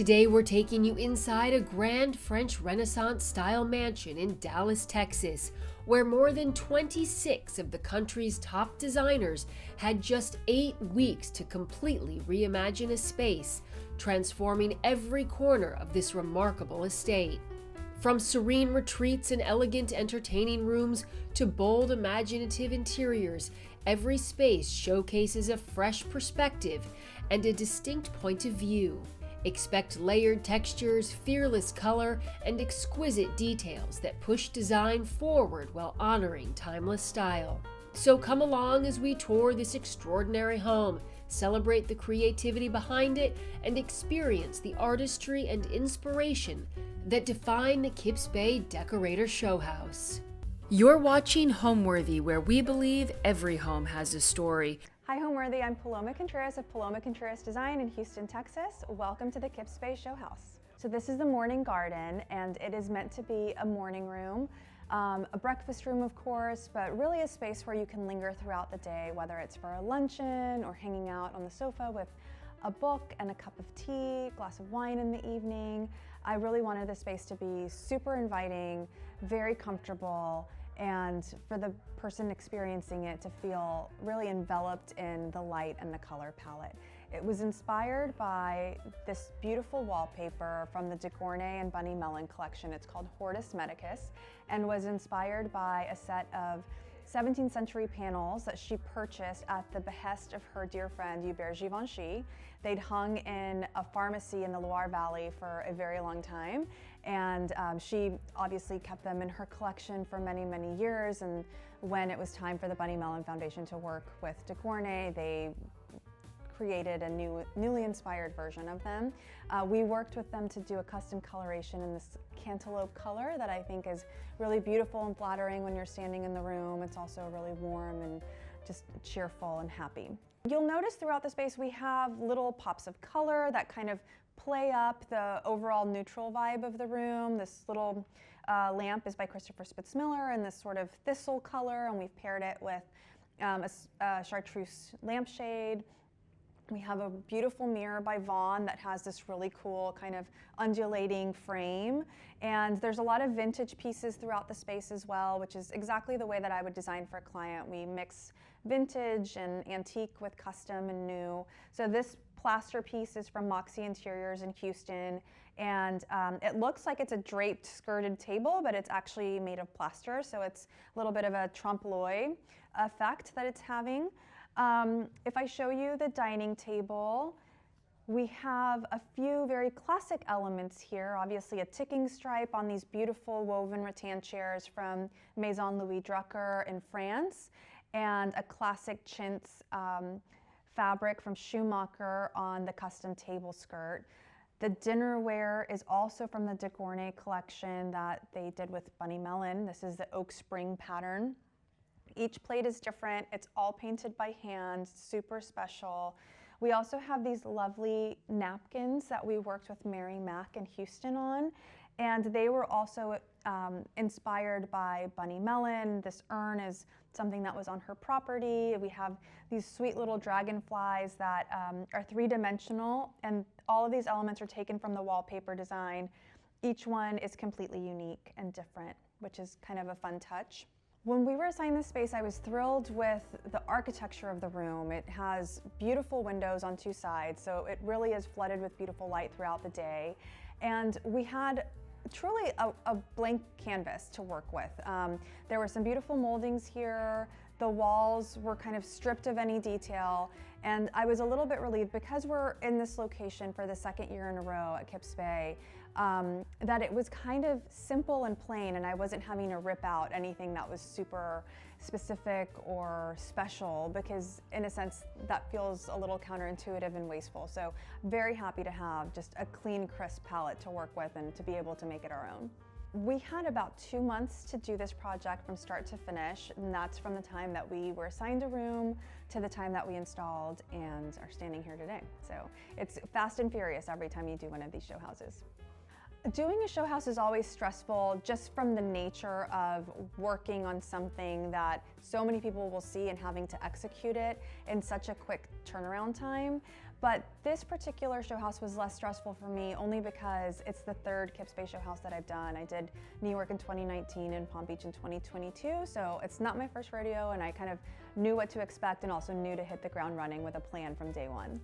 Today we're taking you inside a grand French Renaissance-style mansion in Dallas, Texas, where more than 26 of the country's top designers had just 8 weeks to completely reimagine a space, transforming every corner of this remarkable estate. From serene retreats and elegant entertaining rooms to bold imaginative interiors, every space showcases a fresh perspective and a distinct point of view. Expect layered textures, fearless color, and exquisite details that push design forward while honoring timeless style. So come along as we tour this extraordinary home, celebrate the creativity behind it, and experience the artistry and inspiration that define the Kips Bay Decorator showhouse. You're watching Homeworthy, where we believe every home has a story. Hi Homeworthy, I'm Paloma Contreras of Paloma Contreras Design in Houston, Texas. Welcome to the Kips Bay Showhouse. So this is the morning garden, and it is meant to be a morning room, a breakfast room of course, but really a space where you can linger throughout the day, whether it's for a luncheon or hanging out on the sofa with a book and a cup of tea, glass of wine in the evening. I really wanted the space to be super inviting, very comfortable, and for the person experiencing it to feel really enveloped in the light and the color palette. It was inspired by this beautiful wallpaper from the Decorator and Bunny Mellon collection. It's called Hortus Medicus, and was inspired by a set of 17th century panels that she purchased at the behest of her dear friend Hubert Givenchy. They'd hung in a pharmacy in the Loire Valley for a very long time, and she obviously kept them in her collection for many, many years. And when it was time for the Bunny Mellon Foundation to work with Decorator, they created a newly inspired version of them. We worked with them to do a custom coloration in this cantaloupe color that I think is really beautiful and flattering when you're standing in the room. It's also really warm and just cheerful and happy. You'll notice throughout the space we have little pops of color that kind of play up the overall neutral vibe of the room. This little lamp is by Christopher Spitzmiller in this sort of thistle color, and we've paired it with a chartreuse lampshade. We have a beautiful mirror by Vaughn that has this really cool kind of undulating frame. And there's a lot of vintage pieces throughout the space as well, which is exactly the way that I would design for a client. We mix vintage and antique with custom and new. So this plaster piece is from Moxie Interiors in Houston, and it looks like it's a draped skirted table, but it's actually made of plaster, so it's a little bit of a trompe l'oeil effect that it's having. If I show you the dining table, we have a few very classic elements here. Obviously a ticking stripe on these beautiful woven rattan chairs from Maison Louis Drucker in France, and a classic chintz fabric from Schumacher on the custom table skirt. The dinnerware is also from the Decorator collection that they did with Bunny Mellon. This is the oak spring pattern. Each plate is different. It's all painted by hand, super special. We also have these lovely napkins that we worked with Mary Mack in Houston on, and they were also inspired by Bunny Mellon. This urn is something that was on her property. We have these sweet little dragonflies that are three-dimensional, and all of these elements are taken from the wallpaper design. Each one is completely unique and different, which is kind of a fun touch. When we were assigned this space, I was thrilled with the architecture of the room. It has beautiful windows on 2 sides, so it really is flooded with beautiful light throughout the day. And we had truly a blank canvas to work with. There were some beautiful moldings here. The walls were kind of stripped of any detail, and I was a little bit relieved because we're in this location for the 2nd year in a row at Kips Bay, that it was kind of simple and plain, and I wasn't having to rip out anything that was super specific or special, because in a sense that feels a little counterintuitive and wasteful. So very happy to have just a clean, crisp palette to work with and to be able to make it our own. We had about 2 months to do this project from start to finish, and that's from the time that we were assigned a room to the time that we installed and are standing here today. So it's fast and furious every time you do one of these show houses. Doing a show house is always stressful just from the nature of working on something that so many people will see and having to execute it in such a quick turnaround time. But this particular show house was less stressful for me only because it's the third Kips Bay show house that I've done. I did New York in 2019 and Palm Beach in 2022, so it's not my first rodeo, and I kind of knew what to expect and also knew to hit the ground running with a plan from day one.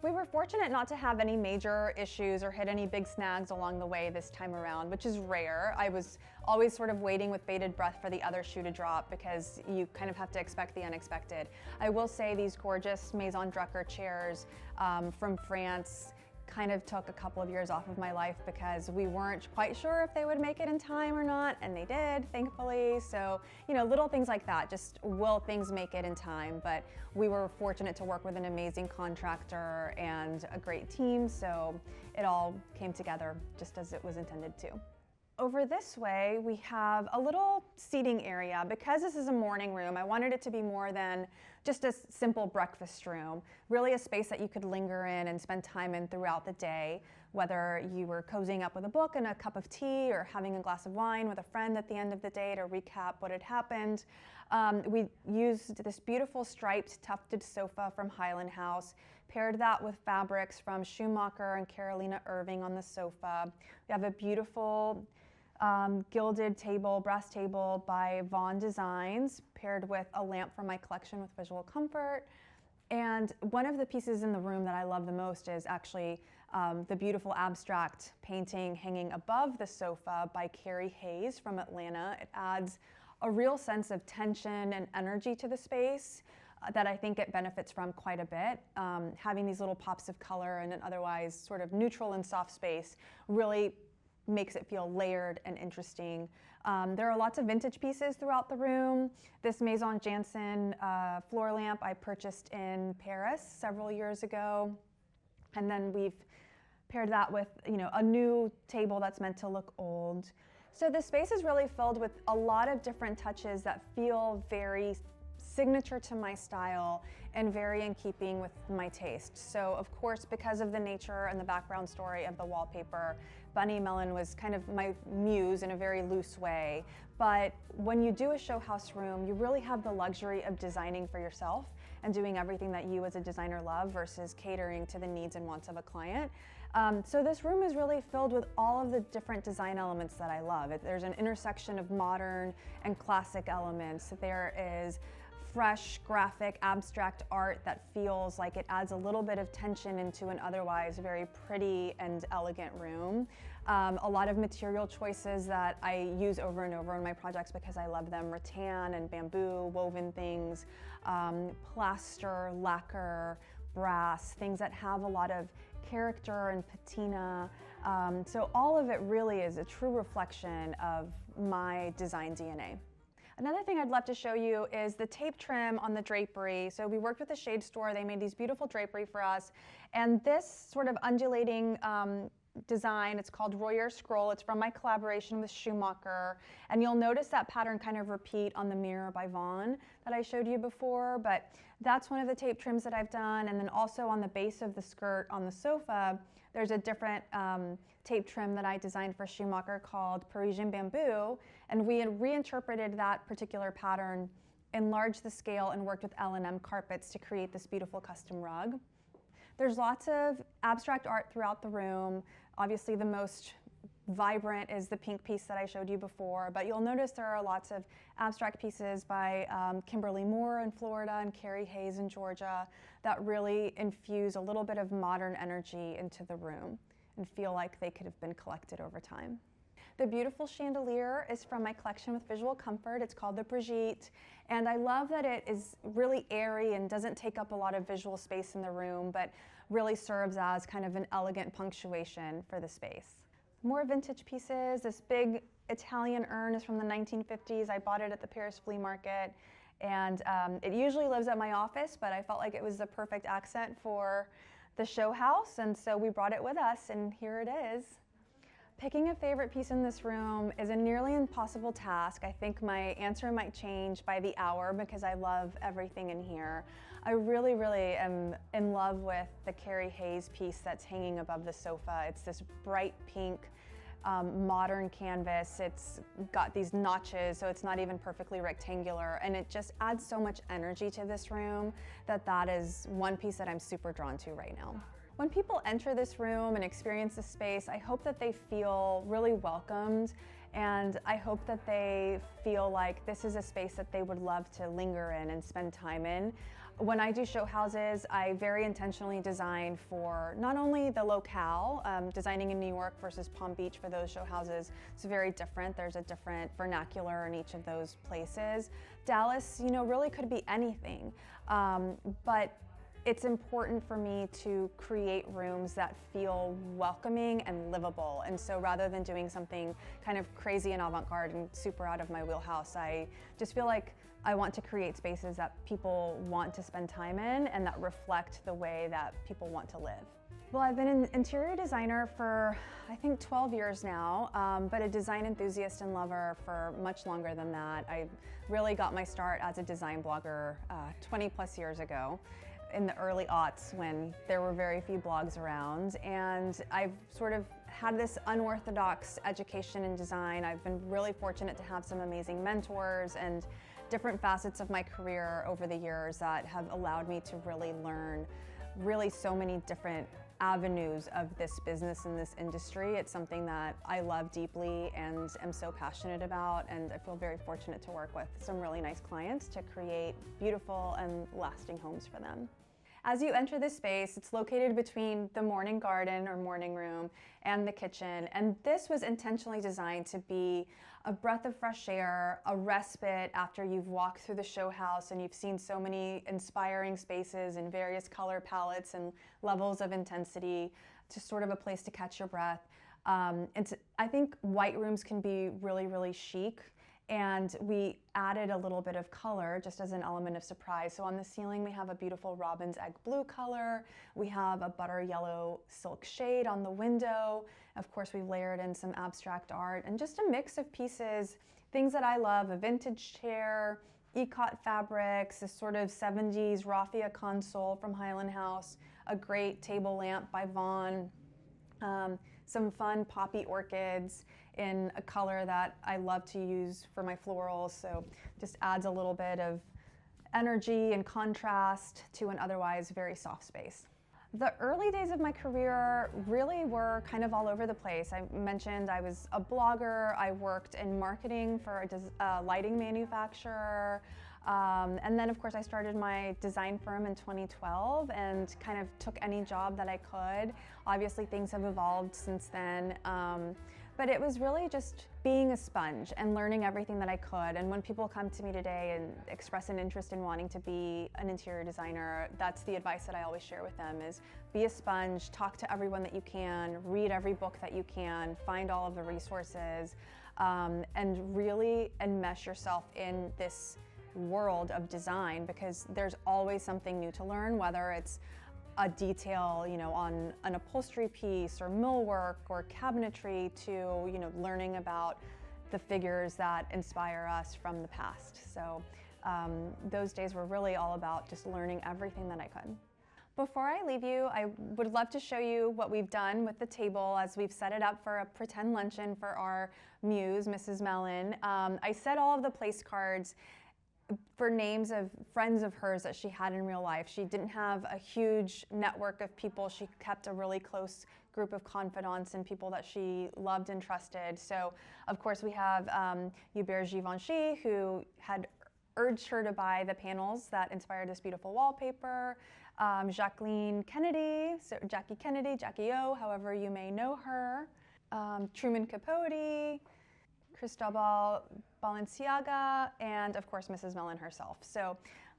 We were fortunate not to have any major issues or hit any big snags along the way this time around, which is rare. I was always sort of waiting with bated breath for the other shoe to drop because you kind of have to expect the unexpected. I will say these gorgeous Maison Drucker chairs from France kind of took a couple of years off of my life because we weren't quite sure if they would make it in time or not, and they did, thankfully. So, you know, little things like that, just will things make it in time? But we were fortunate to work with an amazing contractor and a great team, so it all came together just as it was intended to. Over this way, we have a little seating area. Because this is a morning room, I wanted it to be more than just a simple breakfast room, really a space that you could linger in and spend time in throughout the day, whether you were cozying up with a book and a cup of tea or having a glass of wine with a friend at the end of the day to recap what had happened. We used this beautiful striped tufted sofa from Highland House, paired that with fabrics from Schumacher and Carolina Irving on the sofa. We have a beautiful gilded table, brass table by Vaughn Designs, paired with a lamp from my collection with Visual Comfort. And one of the pieces in the room that I love the most is actually the beautiful abstract painting hanging above the sofa by Carrie Hayes from Atlanta. It adds a real sense of tension and energy to the space that I think it benefits from quite a bit. Having these little pops of color in an otherwise sort of neutral and soft space really makes it feel layered and interesting. There are lots of vintage pieces throughout the room. This Maison Jansen floor lamp I purchased in Paris several years ago. And then we've paired that with, you know, a new table that's meant to look old. So the space is really filled with a lot of different touches that feel very signature to my style and very in keeping with my taste. So of course, because of the nature and the background story of the wallpaper, Bunny Mellon was kind of my muse in a very loose way. But when you do a show house room, you really have the luxury of designing for yourself and doing everything that you as a designer love versus catering to the needs and wants of a client. So this room is really filled with all of the different design elements that I love. There's an intersection of modern and classic elements. There is fresh, graphic, abstract art that feels like it adds a little bit of tension into an otherwise very pretty and elegant room. A lot of material choices that I use over and over in my projects because I love them: rattan and bamboo, woven things, plaster, lacquer, brass, things that have a lot of character and patina. So all of it really is a true reflection of my design DNA. Another thing I'd love to show you is the tape trim on the drapery. So we worked with a shade store. They made these beautiful drapery for us. And this sort of undulating design, it's called Royer Scroll. It's from my collaboration with Schumacher. And you'll notice that pattern kind of repeat on the mirror by Vaughn that I showed you before. But that's one of the tape trims that I've done. And then also on the base of the skirt on the sofa, there's a different tape trim that I designed for Schumacher called Parisian Bamboo. And we had reinterpreted that particular pattern, enlarged the scale, and worked with L&M carpets to create this beautiful custom rug. There's lots of abstract art throughout the room. Obviously the most vibrant is the pink piece that I showed you before, but you'll notice there are lots of abstract pieces by Kimberly Moore in Florida and Carrie Hayes in Georgia that really infuse a little bit of modern energy into the room and feel like they could have been collected over time. The beautiful chandelier is from my collection with Visual Comfort. It's called the Brigitte, and I love that it is really airy and doesn't take up a lot of visual space in the room, but really serves as kind of an elegant punctuation for the space. More vintage pieces. This big Italian urn is from the 1950s. I bought it at the Paris flea market, and it usually lives at my office, but I felt like it was the perfect accent for the show house, and so we brought it with us, and here it is. Picking a favorite piece in this room is a nearly impossible task. I think my answer might change by the hour because I love everything in here. I really, really am in love with the Carrie Hayes piece that's hanging above the sofa. It's this bright pink modern canvas. It's got these notches, so it's not even perfectly rectangular, and it just adds so much energy to this room that is one piece that I'm super drawn to right now. When people enter this room and experience the space, I hope that they feel really welcomed, and I hope that they feel like this is a space that they would love to linger in and spend time in. When I do show houses, I very intentionally design for not only the locale, designing in New York versus Palm Beach for those show houses, it's very different. There's a different vernacular in each of those places. Dallas, really could be anything, but it's important for me to create rooms that feel welcoming and livable. And so rather than doing something kind of crazy and avant-garde and super out of my wheelhouse, I just feel like I want to create spaces that people want to spend time in and that reflect the way that people want to live. Well, I've been an interior designer for, I think, 12 years now, but a design enthusiast and lover for much longer than that. I really got my start as a design blogger 20 plus years ago, in the early aughts when there were very few blogs around, and I've sort of had this unorthodox education in design. I've been really fortunate to have some amazing mentors and different facets of my career over the years that have allowed me to really learn so many different avenues of this business and this industry. It's something that I love deeply and am so passionate about, and I feel very fortunate to work with some really nice clients to create beautiful and lasting homes for them. As you enter this space, it's located between the morning garden or morning room and the kitchen, and this was intentionally designed to be a breath of fresh air, a respite after you've walked through the show house and you've seen so many inspiring spaces in various color palettes and levels of intensity, just sort of a place to catch your breath. I think white rooms can be really, really chic, and we added a little bit of color just as an element of surprise. So on the ceiling we have a beautiful robin's egg blue color, we have a butter yellow silk shade on the window, of course we've layered in some abstract art and just a mix of pieces, things that I love, a vintage chair, ikat fabrics, this sort of 70s raffia console from Highland House, a great table lamp by Vaughn, some fun poppy orchids in a color that I love to use for my florals, so just adds a little bit of energy and contrast to an otherwise very soft space. The early days of my career really were kind of all over the place. I mentioned I was a blogger, I worked in marketing for a lighting manufacturer, and then of course I started my design firm in 2012 and kind of took any job that I could. Obviously things have evolved since then, but it was really just being a sponge and learning everything that I could. And when people come to me today and express an interest in wanting to be an interior designer, that's the advice that I always share with them is be a sponge, talk to everyone that you can, read every book that you can, find all of the resources, and really enmesh yourself in this world of design, because there's always something new to learn, whether it's a detail, on an upholstery piece or millwork or cabinetry to, learning about the figures that inspire us from the past. So those days were really all about just learning everything that I could. Before I leave you, I would love to show you what we've done with the table as we've set it up for a pretend luncheon for our muse, Mrs. Mellon. I set all of the place cards for names of friends of hers that she had in real life. She didn't have a huge network of people. She kept a really close group of confidants and people that she loved and trusted. So, of course, we have Hubert Givenchy, who had urged her to buy the panels that inspired this beautiful wallpaper. Jacqueline Kennedy, so Jackie Kennedy, Jackie O, however you may know her. Truman Capote, Cristobal Balenciaga, and of course Mrs. Mellon herself. So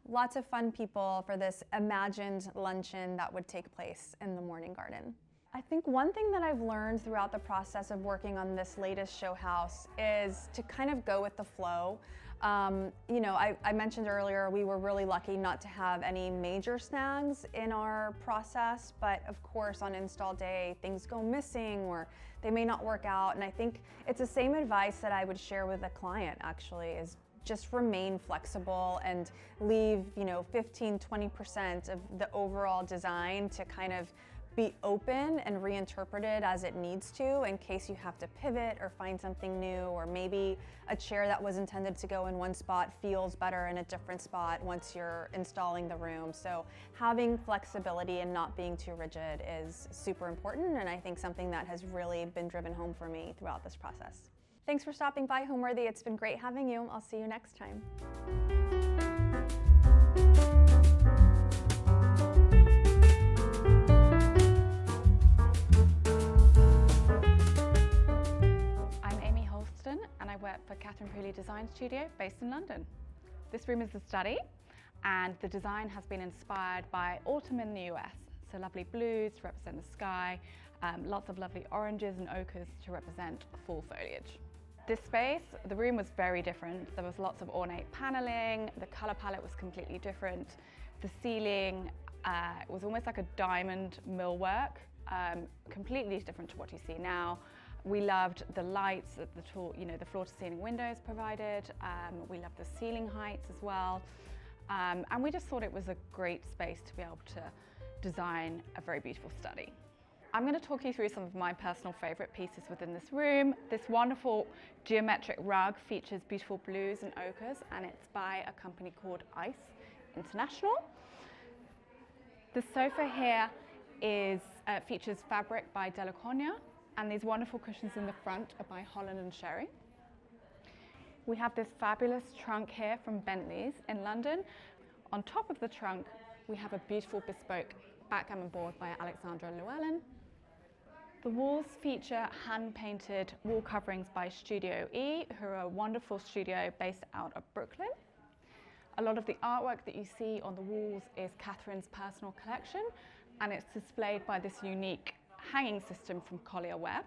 lots of fun people for this imagined luncheon that would take place in the morning garden. I think one thing that I've learned throughout the process of working on this latest show house is to kind of go with the flow. I mentioned earlier we were really lucky not to have any major snags in our process, but of course on install day things go missing or they may not work out, and I think it's the same advice that I would share with a client actually, is just remain flexible and leave 15-20% of the overall design to kind of be open and reinterpreted as it needs to, in case you have to pivot or find something new, or maybe a chair that was intended to go in one spot feels better in a different spot once you're installing the room. So having flexibility and not being too rigid is super important, and I think something that has really been driven home for me throughout this process. Thanks for stopping by, Homeworthy. It's been great having you. I'll see you next time. And I work for Catherine Pooley Design Studio based in London. This room is the study, and the design has been inspired by autumn in the US. So lovely blues to represent the sky, lots of lovely oranges and ochres to represent fall foliage. This space, the room was very different. There was lots of ornate paneling, the color palette was completely different. The ceiling was almost like a diamond millwork, completely different to what you see now. We loved the lights that the floor-to-ceiling windows provided. We loved the ceiling heights as well. And we just thought it was a great space to be able to design a very beautiful study. I'm going to talk you through some of my personal favorite pieces within this room. This wonderful geometric rug features beautiful blues and ochres, and it's by a company called Ice International. The sofa here features fabric by Decorator, and these wonderful cushions in the front are by Holland and Sherry. We have this fabulous trunk here from Bentley's in London. On top of the trunk, we have a beautiful bespoke backgammon board by Alexandra Llewellyn. The walls feature hand-painted wall coverings by Studio E, who are a wonderful studio based out of Brooklyn. A lot of the artwork that you see on the walls is Catherine's personal collection, and it's displayed by this unique hanging system from Collier Webb.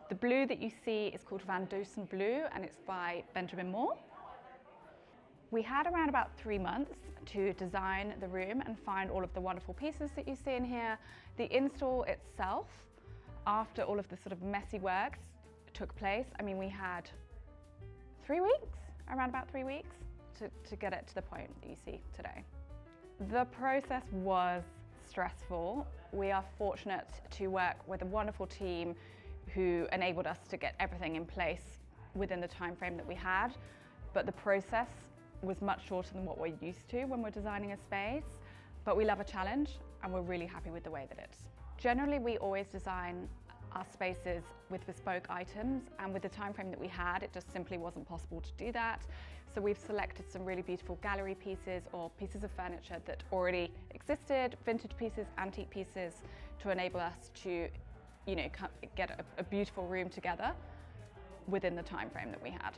The blue that you see is called Van Dusen Blue, and it's by Benjamin Moore. We had around about 3 months to design the room and find all of the wonderful pieces that you see in here. The install itself, after all of the sort of messy works took place, I mean, we had 3 weeks, around about 3 weeks, to get it to the point that you see today. The process was stressful. We are fortunate to work with a wonderful team who enabled us to get everything in place within the time frame that we had, but the process was much shorter than what we're used to when we're designing a space. But we love a challenge, and we're really happy with the way that it's. Generally, we always design our spaces with bespoke items, and with the time frame that we had, it just simply wasn't possible to do that. So we've selected some really beautiful gallery pieces or pieces of furniture that already existed, vintage pieces, antique pieces, to enable us to, get a beautiful room together within the time frame that we had.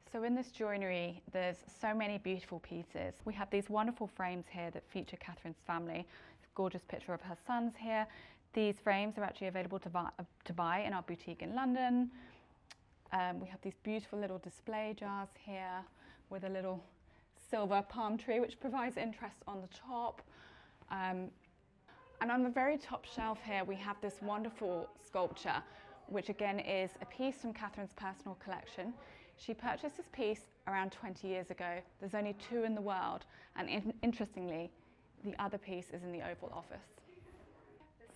So in this joinery, there's so many beautiful pieces. We have these wonderful frames here that feature Catherine's family. It's a gorgeous picture of her sons here. These frames are actually available to buy in our boutique in London. We have these beautiful little display jars here with a little silver palm tree, which provides interest on the top. And on the very top shelf here, we have this wonderful sculpture, which again is a piece from Catherine's personal collection. She purchased this piece around 20 years ago. There's only 2 in the world, and interestingly, the other piece is in the Oval Office.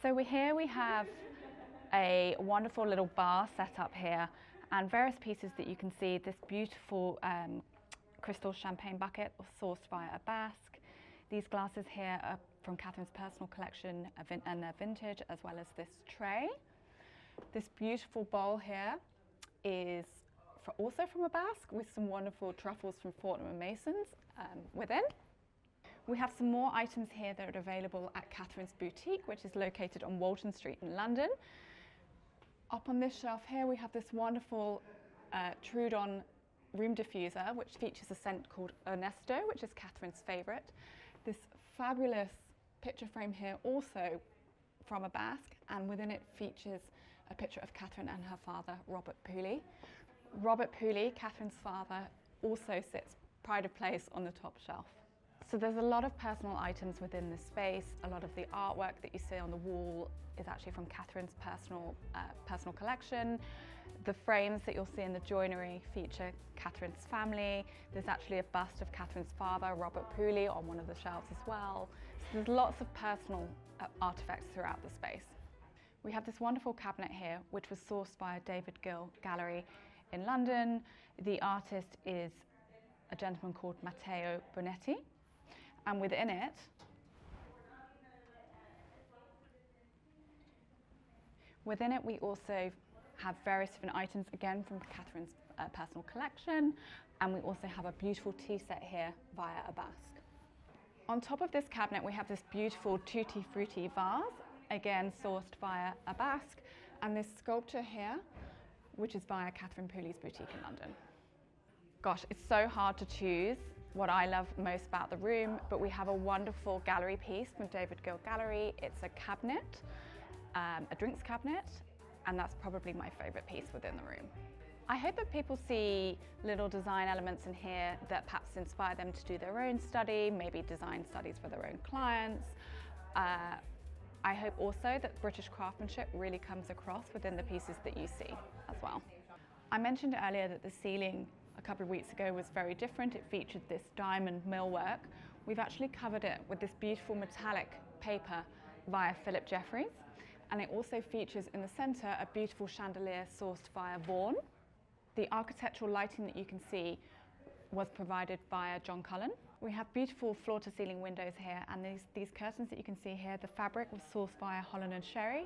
So here we have a wonderful little bar set up here, and various pieces that you can see. This beautiful crystal champagne bucket sourced via a Basque. These glasses here are from Catherine's personal collection and they're vintage, as well as this tray. This beautiful bowl here is also from a Basque, with some wonderful truffles from Fortnum and Mason's within. We have some more items here that are available at Catherine's boutique, which is located on Walton Street in London. Up on this shelf here, we have this wonderful Trudon room diffuser, which features a scent called Ernesto, which is Catherine's favorite. This fabulous picture frame here, also from a Basque, and within it features a picture of Catherine and her father, Robert Pooley. Robert Pooley, Catherine's father, also sits pride of place on the top shelf. So there's a lot of personal items within this space. A lot of the artwork that you see on the wall is actually from Catherine's personal collection. The frames that you'll see in the joinery feature Catherine's family. There's actually a bust of Catherine's father, Robert Pooley, on one of the shelves as well. So there's lots of personal artifacts throughout the space. We have this wonderful cabinet here, which was sourced by a David Gill gallery in London. The artist is a gentleman called Matteo Bonetti, and within it, we also have various different items, again from Catherine's personal collection, and we also have a beautiful tea set here via a basque. On top of this cabinet, we have this beautiful Tutti Frutti vase, again sourced via a basque, and this sculpture here, which is via Catherine Pooley's boutique in London. Gosh, it's so hard to choose what I love most about the room, but we have a wonderful gallery piece from David Gill Gallery. It's a cabinet, a drinks cabinet, and that's probably my favorite piece within the room. I hope that people see little design elements in here that perhaps inspire them to do their own study, maybe design studies for their own clients. I hope also that British craftsmanship really comes across within the pieces that you see as well. I mentioned earlier that the ceiling a couple of weeks ago was very different. It featured this diamond millwork. We've actually covered it with this beautiful metallic paper via Philip Jeffries. And it also features in the center a beautiful chandelier sourced via Vaughan. The architectural lighting that you can see was provided via John Cullen. We have beautiful floor-to-ceiling windows here, and these curtains that you can see here, the fabric was sourced via Holland & Sherry,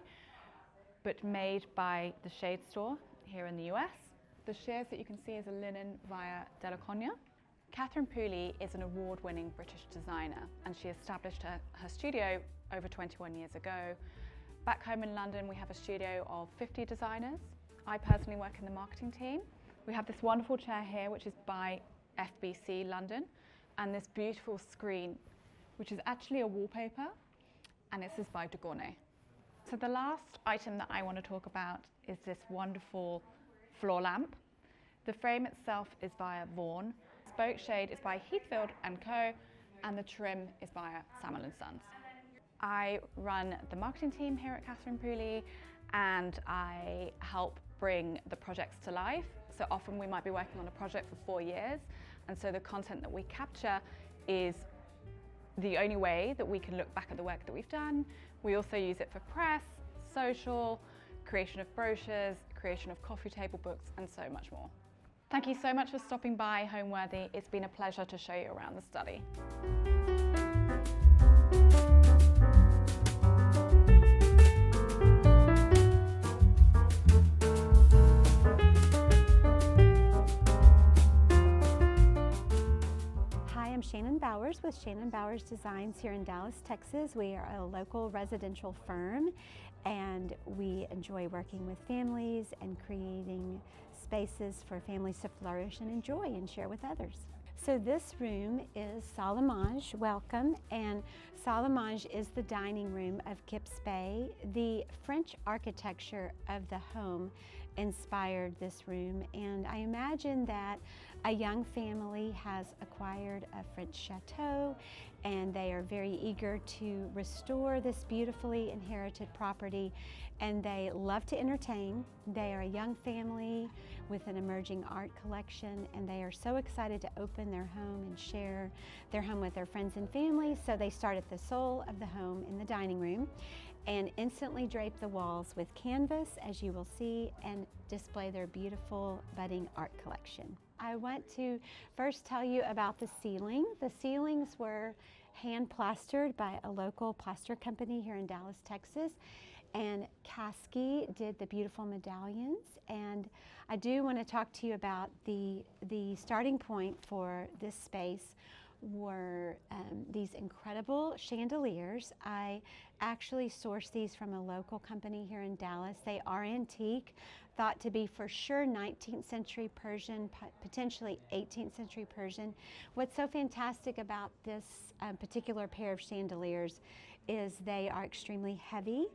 but made by the Shade Store here in the US. The shears that you can see is a linen via Della Cogna. Catherine Pooley is an award-winning British designer, and she established her studio over 21 years ago. Back home in London, we have a studio of 50 designers. I personally work in the marketing team. We have this wonderful chair here, which is by FBC London, and this beautiful screen, which is actually a wallpaper, and this is by De Gournay. So the last item that I want to talk about is this wonderful floor lamp. The frame itself is via Vaughan. Spoke shade is by Heathfield & Co, and the trim is via Samuel & Sons. I run the marketing team here at Catherine Pooley, and I help bring the projects to life. So often we might be working on a project for 4 years, and so the content that we capture is the only way that we can look back at the work that we've done. We also use it for press, social, creation of brochures, creation of coffee table books, and so much more. Thank you so much for stopping by Homeworthy. It's been a pleasure to show you around the study. I'm Shannon Bowers with Shannon Bowers Designs here in Dallas, Texas. We are a local residential firm, and we enjoy working with families and creating spaces for families to flourish and enjoy and share with others. So this room is salle à manger, welcome, and salle à manger is the dining room of Kips Bay. The French architecture of the home inspired this room, and I imagine that a young family has acquired a French chateau, and they are very eager to restore this beautifully inherited property, and they love to entertain. They are a young family with an emerging art collection, and they are so excited to open their home and share their home with their friends and family. So they start at the soul of the home in the dining room and instantly drape the walls with canvas, as you will see, and display their beautiful budding art collection. I want to first tell you about the ceiling. The ceilings were hand plastered by a local plaster company here in Dallas, Texas, and Kasky did the beautiful medallions. And I do want to talk to you about the starting point for this space were these incredible chandeliers. I actually sourced these from a local company here in Dallas. They are antique, thought to be for sure 19th century Persian, potentially 18th century Persian. What's so fantastic about this particular pair of chandeliers is they are extremely heavy.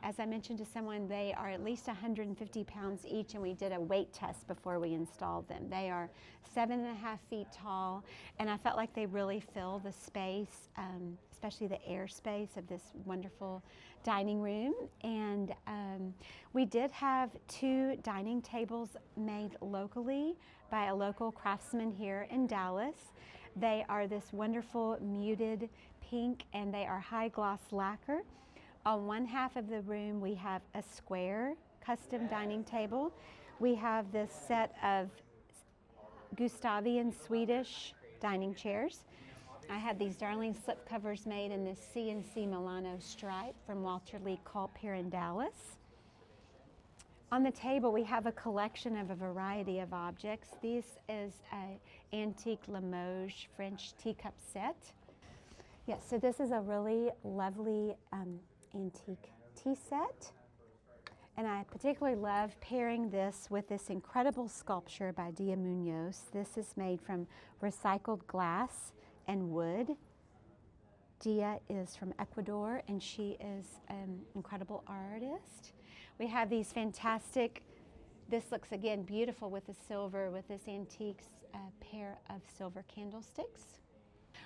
As I mentioned to someone, they are at least 150 pounds each, and we did a weight test before we installed them. They are 7.5 feet tall, and I felt like they really fill the space, especially the air space of this wonderful dining room. And we did have 2 dining tables made locally by a local craftsman here in Dallas. They are this wonderful muted pink, and they are high gloss lacquer. On one half of the room we have a square custom dining table. We have this set of Gustavian Swedish dining chairs. I had these darling slip covers made in this C&C Milano stripe from Walter Lee Culp here in Dallas. On the table we have a collection of a variety of objects. This is an antique Limoges French teacup set. Yes, so this is a really lovely antique tea set. And I particularly love pairing this with this incredible sculpture by Dia Munoz. This is made from recycled glass and wood. Dia is from Ecuador, and she is an incredible artist. We have these fantastic, this looks again beautiful with the silver, with this antique pair of silver candlesticks.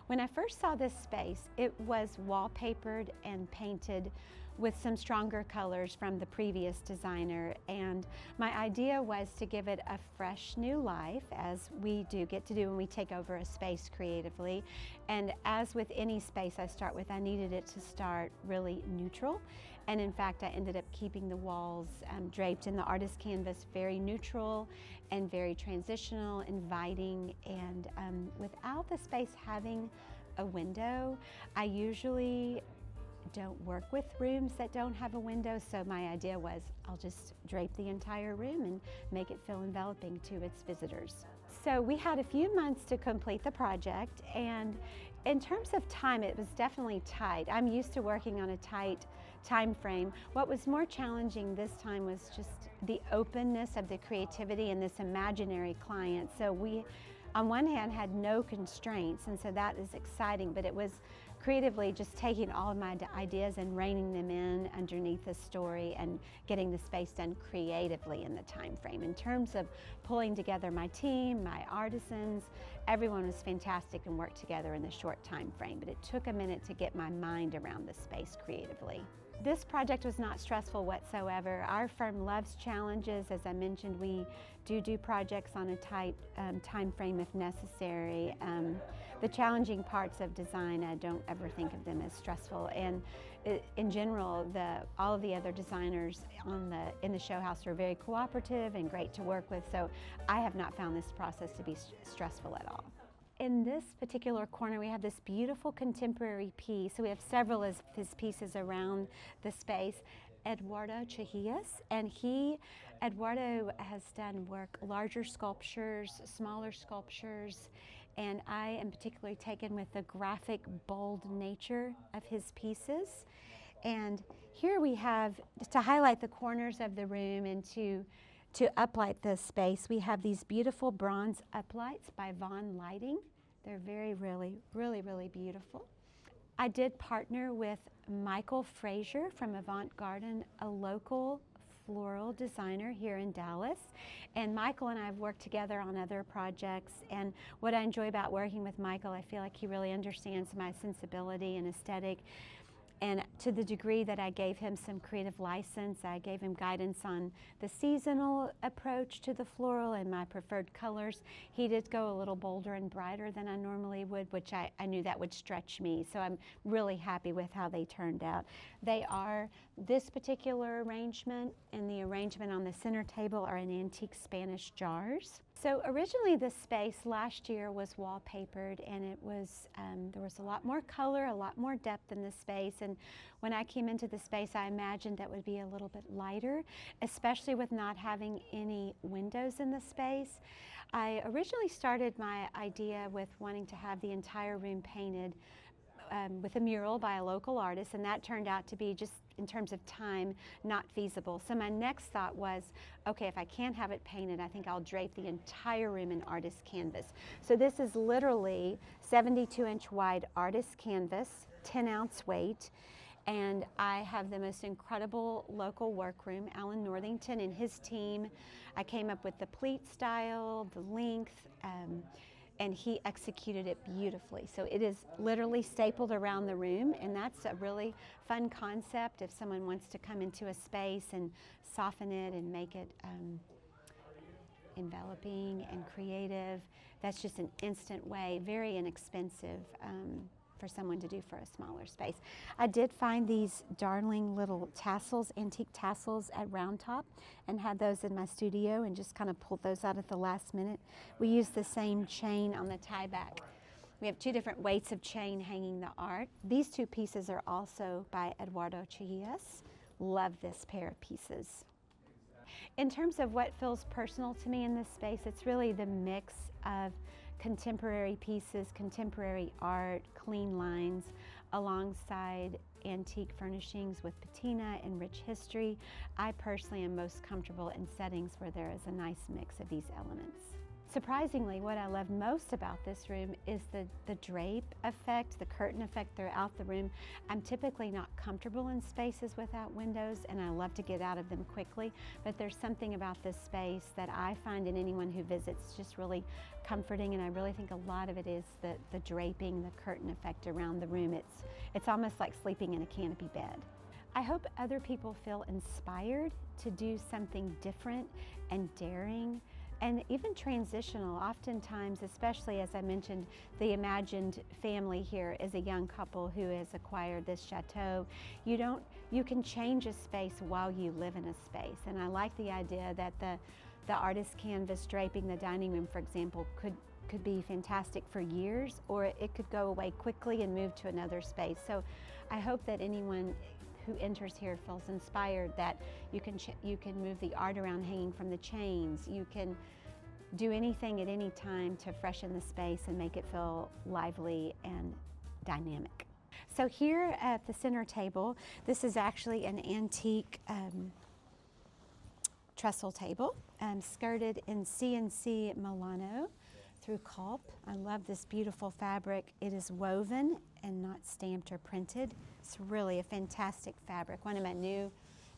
When I first saw this space, it was wallpapered and painted with some stronger colors from the previous designer, and my idea was to give it a fresh new life, as we do get to do when we take over a space creatively. And as with any space I start with, I needed it to start really neutral, and in fact I ended up keeping the walls draped in the artist canvas very neutral and very transitional, inviting, and without the space having a window. I usually don't work with rooms that don't have a window, so my idea was I'll just drape the entire room and make it feel enveloping to its visitors. So we had a few months to complete the project, and in terms of time it was definitely tight. I'm used to working on a tight time frame. What was more challenging this time was just the openness of the creativity and this imaginary client. So we, on one hand, had no constraints, and so that is exciting, but it was creatively just taking all of my ideas and reining them in underneath the story and getting the space done creatively in the time frame. In terms of pulling together my team, my artisans, everyone was fantastic and worked together in the short time frame, but it took a minute to get my mind around the space creatively. This project was not stressful whatsoever. Our firm loves challenges. As I mentioned, we do projects on a tight time frame if necessary. The challenging parts of design, I don't ever think of them as stressful. And in general, all of the other designers in the show house are very cooperative and great to work with. So I have not found this process to be stressful at all. In this particular corner, we have this beautiful contemporary piece. So we have several of his pieces around the space. Eduardo Chihillas, and Eduardo has done work, larger sculptures, smaller sculptures, and I am particularly taken with the graphic, bold nature of his pieces. And here we have, to highlight the corners of the room and to uplight the space, we have these beautiful bronze uplights by Vaughn Lighting. They're really beautiful. I did partner with Michael Frazier from Avant Garden, a local floral designer here in Dallas. And Michael and I have worked together on other projects, and what I enjoy about working with Michael, I feel like he really understands my sensibility and aesthetic. And to the degree that I gave him some creative license, I gave him guidance on the seasonal approach to the floral and my preferred colors. He did go a little bolder and brighter than I normally would, which I knew that would stretch me. So I'm really happy with how they turned out. They are, this particular arrangement and the arrangement on the center table are in antique Spanish jars. So originally this space last year was wallpapered, and it was there was a lot more color, a lot more depth in this space, and when I came into the space I imagined that would be a little bit lighter, especially with not having any windows in the space. I originally started my idea with wanting to have the entire room painted with a mural by a local artist, and that turned out to be, just in terms of time, not feasible. So my next thought was, okay, if I can't have it painted, I think I'll drape the entire room in artist canvas. So this is literally 72-inch wide artist canvas, 10-ounce weight, and I have the most incredible local workroom, Alan Northington and his team. I came up with the pleat style, the length, and he executed it beautifully. So it is literally stapled around the room, and that's a really fun concept if someone wants to come into a space and soften it and make it enveloping and creative. That's just an instant way, very inexpensive for someone to do for a smaller space. I did find these darling little tassels, antique tassels at Round Top, and had those in my studio and just kind of pulled those out at the last minute. We used the same chain on the tie back. We have two different weights of chain hanging the art. These two pieces are also by Eduardo Chihillas. Love this pair of pieces. In terms of what feels personal to me in this space, it's really the mix of contemporary pieces, contemporary art, clean lines, alongside antique furnishings with patina and rich history. I personally am most comfortable in settings where there is a nice mix of these elements. Surprisingly, what I love most about this room is the drape effect, the curtain effect throughout the room. I'm typically not comfortable in spaces without windows, and I love to get out of them quickly, but there's something about this space that I find in anyone who visits just really comforting, and I really think a lot of it is the draping, the curtain effect around the room. It's almost like sleeping in a canopy bed. I hope other people feel inspired to do something different and daring, and even transitional. Oftentimes, especially as I mentioned, the imagined family here is a young couple who has acquired this chateau. You can change a space while you live in a space, and I like the idea that the artist canvas draping the dining room, for example, could be fantastic for years, or it could go away quickly and move to another space. So I hope that anyone who enters here feels inspired, that you can move the art around hanging from the chains. You can do anything at any time to freshen the space and make it feel lively and dynamic. So here at the center table, this is actually an antique trestle table, skirted in CNC Milano through Culp. I love this beautiful fabric. It is woven and not stamped or printed. It's really a fantastic fabric, one of my new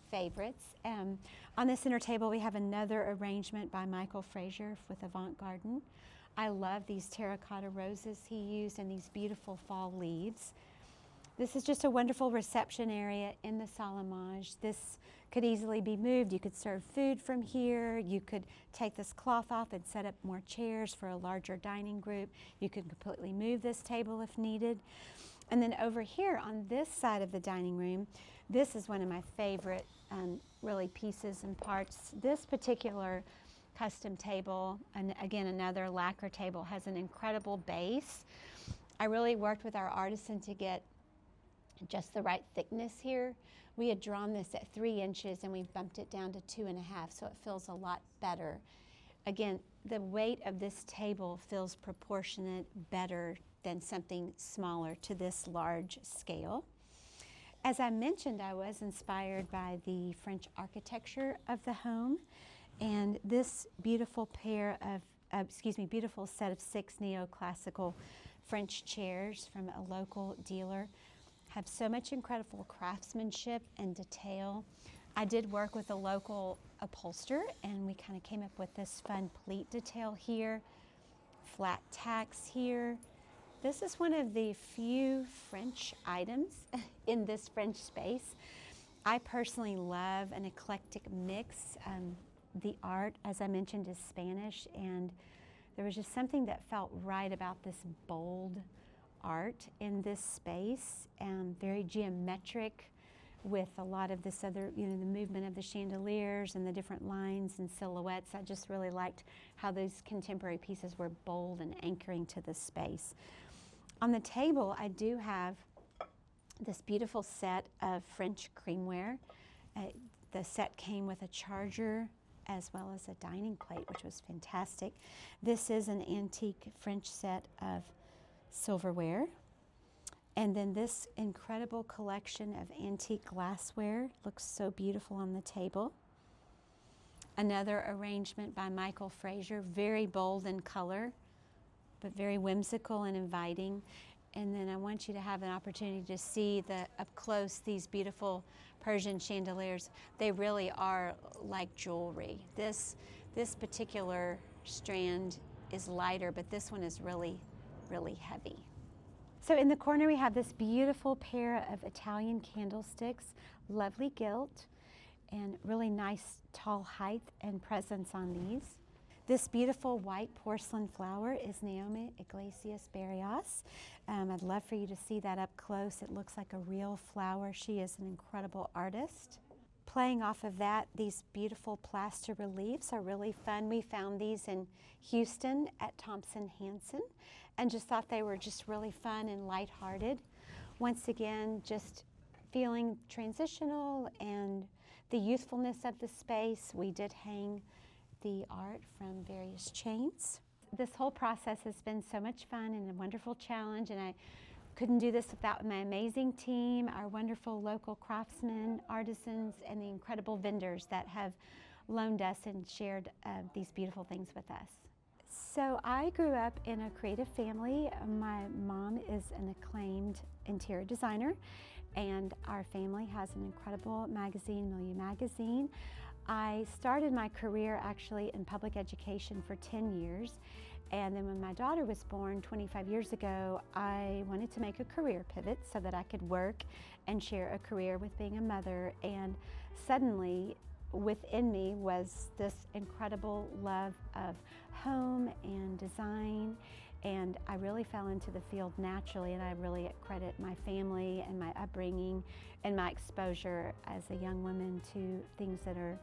favorites. On the center table, we have another arrangement by Michael Fraser with Avant Garden. I love these terracotta roses he used and these beautiful fall leaves. This is just a wonderful reception area in the salle à manger. This could easily be moved. You could serve food from here. You could take this cloth off and set up more chairs for a larger dining group. You could completely move this table if needed. And then over here on this side of the dining room, this is one of my favorite really pieces and parts. This particular custom table, and again another lacquer table, has an incredible base. I really worked with our artisan to get just the right thickness here. We had drawn this at 3 inches and we bumped it down to 2.5, so it feels a lot better. Again, the weight of this table feels proportionate better than something smaller to this large scale. As I mentioned, I was inspired by the French architecture of the home, and this beautiful beautiful set of 6 neoclassical French chairs from a local dealer have so much incredible craftsmanship and detail. I did work with a local upholsterer, and we kind of came up with this fun pleat detail here, flat tacks here. This is one of the few French items in this French space. I personally love an eclectic mix. The art, as I mentioned, is Spanish, and there was just something that felt right about this bold art in this space, very geometric, with a lot of this other, the movement of the chandeliers and the different lines and silhouettes. I just really liked how those contemporary pieces were bold and anchoring to the space. On the table, I do have this beautiful set of French creamware. The set came with a charger as well as a dining plate, which was fantastic. This is an antique French set of silverware. And then this incredible collection of antique glassware looks so beautiful on the table. Another arrangement by Michael Fraser, very bold in color, but very whimsical and inviting. And then I want you to have an opportunity to see up close these beautiful Persian chandeliers. They really are like jewelry. This particular strand is lighter, but this one is really, really heavy. So in the corner we have this beautiful pair of Italian candlesticks, lovely gilt, and really nice tall height and presence on these. This beautiful white porcelain flower is Naomi Iglesias Barrios. I'd love for you to see that up close. It looks like a real flower. She is an incredible artist. Playing off of that, these beautiful plaster reliefs are really fun. We found these in Houston at Thompson Hanson and just thought they were just really fun and lighthearted. Once again, just feeling transitional and the youthfulness of the space. We did hang the art from various chains. This whole process has been so much fun and a wonderful challenge, and I couldn't do this without my amazing team, our wonderful local craftsmen, artisans, and the incredible vendors that have loaned us and shared these beautiful things with us. So I grew up in a creative family. My mom is an acclaimed interior designer, and our family has an incredible magazine, Milieu Magazine. I started my career actually in public education for 10 years. And then when my daughter was born 25 years ago, I wanted to make a career pivot so that I could work and share a career with being a mother. And suddenly within me was this incredible love of home and design. And I really fell into the field naturally, and I really credit my family and my upbringing and my exposure as a young woman to things that are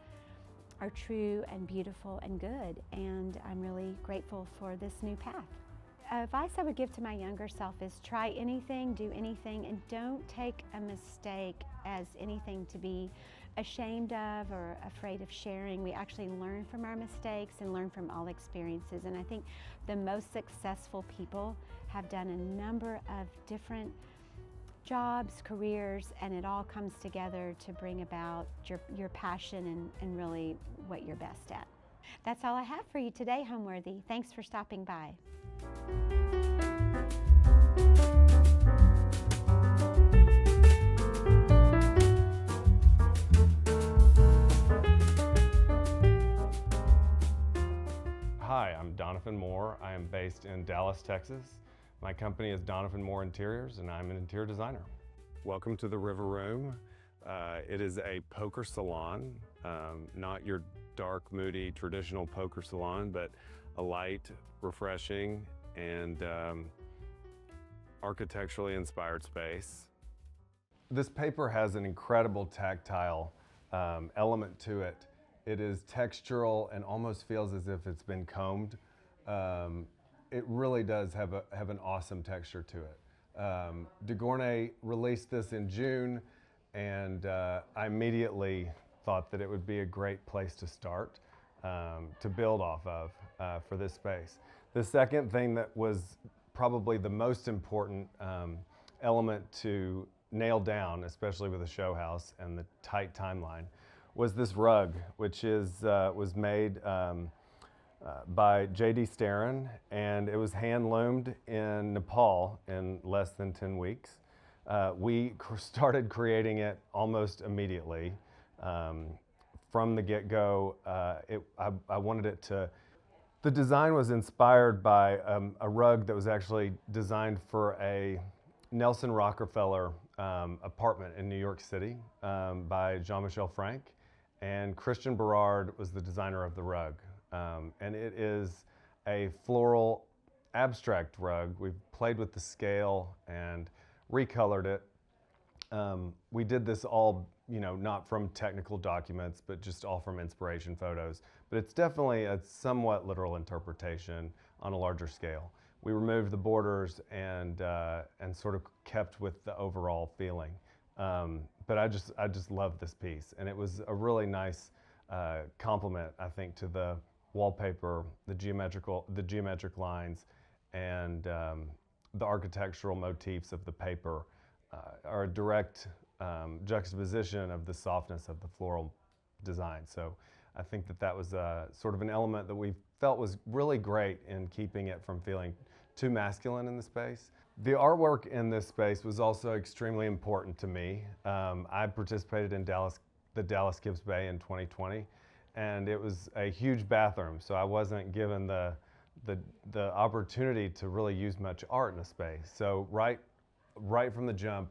true and beautiful and good, and I'm really grateful for this new path. Advice I would give to my younger self is try anything, do anything, and don't take a mistake as anything to be ashamed of or afraid of sharing. We actually learn from our mistakes and learn from all experiences, and I think the most successful people have done a number of different jobs, careers, and it all comes together to bring about your passion and really what you're best at. That's all I have for you today, Homeworthy. Thanks for stopping by. Hi, I'm Donovan Moore. I am based in Dallas, Texas. My company is Donovan Moore Interiors, and I'm an interior designer. Welcome to the River Room. It is a poker salon, not your dark, moody, traditional poker salon, but a light, refreshing, and architecturally inspired space. This paper has an incredible tactile element to it. It is textural and almost feels as if it's been combed. It really does have an awesome texture to it. DeGournay released this in June, and I immediately thought that it would be a great place to start, to build off of for this space. The second thing that was probably the most important element to nail down, especially with a show house and the tight timeline, was this rug, which was made by J.D. Starin, and it was hand loomed in Nepal in less than 10 weeks. We started creating it almost immediately. From the get-go, I wanted it to. The design was inspired by a rug that was actually designed for a Nelson Rockefeller apartment in New York City by Jean-Michel Frank, and Christian Berard was the designer of the rug. And it is a floral abstract rug. We've played with the scale and recolored it. We did this all, not from technical documents, but just all from inspiration photos. But it's definitely a somewhat literal interpretation on a larger scale. We removed the borders and sort of kept with the overall feeling. But I just love this piece, and it was a really nice compliment, I think, to the wallpaper, the geometric lines, and the architectural motifs of the paper are a direct juxtaposition of the softness of the floral design. So I think that was sort of an element that we felt was really great in keeping it from feeling too masculine in the space. The artwork in this space was also extremely important to me. I participated in the Dallas Kips Bay in 2020, and it was a huge bathroom, so I wasn't given the opportunity to really use much art in the space. So right from the jump,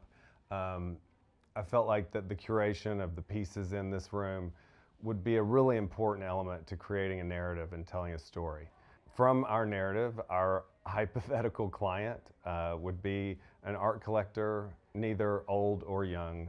I felt like that the curation of the pieces in this room would be a really important element to creating a narrative and telling a story. From our narrative, our hypothetical client would be an art collector, neither old or young,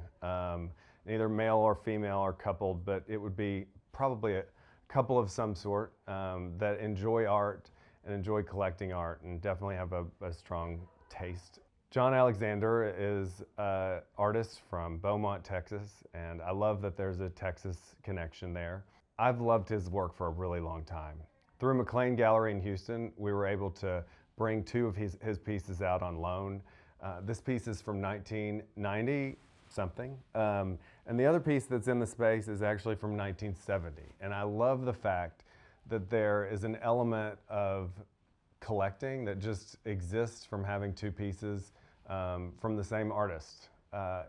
neither male or female or coupled, but it would be probably a couple of some sort that enjoy art and enjoy collecting art and definitely have a strong taste. John Alexander is an artist from Beaumont, Texas, and I love that there's a Texas connection there. I've loved his work for a really long time. Through McLean Gallery in Houston, we were able to bring two of his pieces out on loan. This piece is from 1990 something, and the other piece that's in the space is actually from 1970. And I love the fact that there is an element of collecting that just exists from having two pieces from the same artist.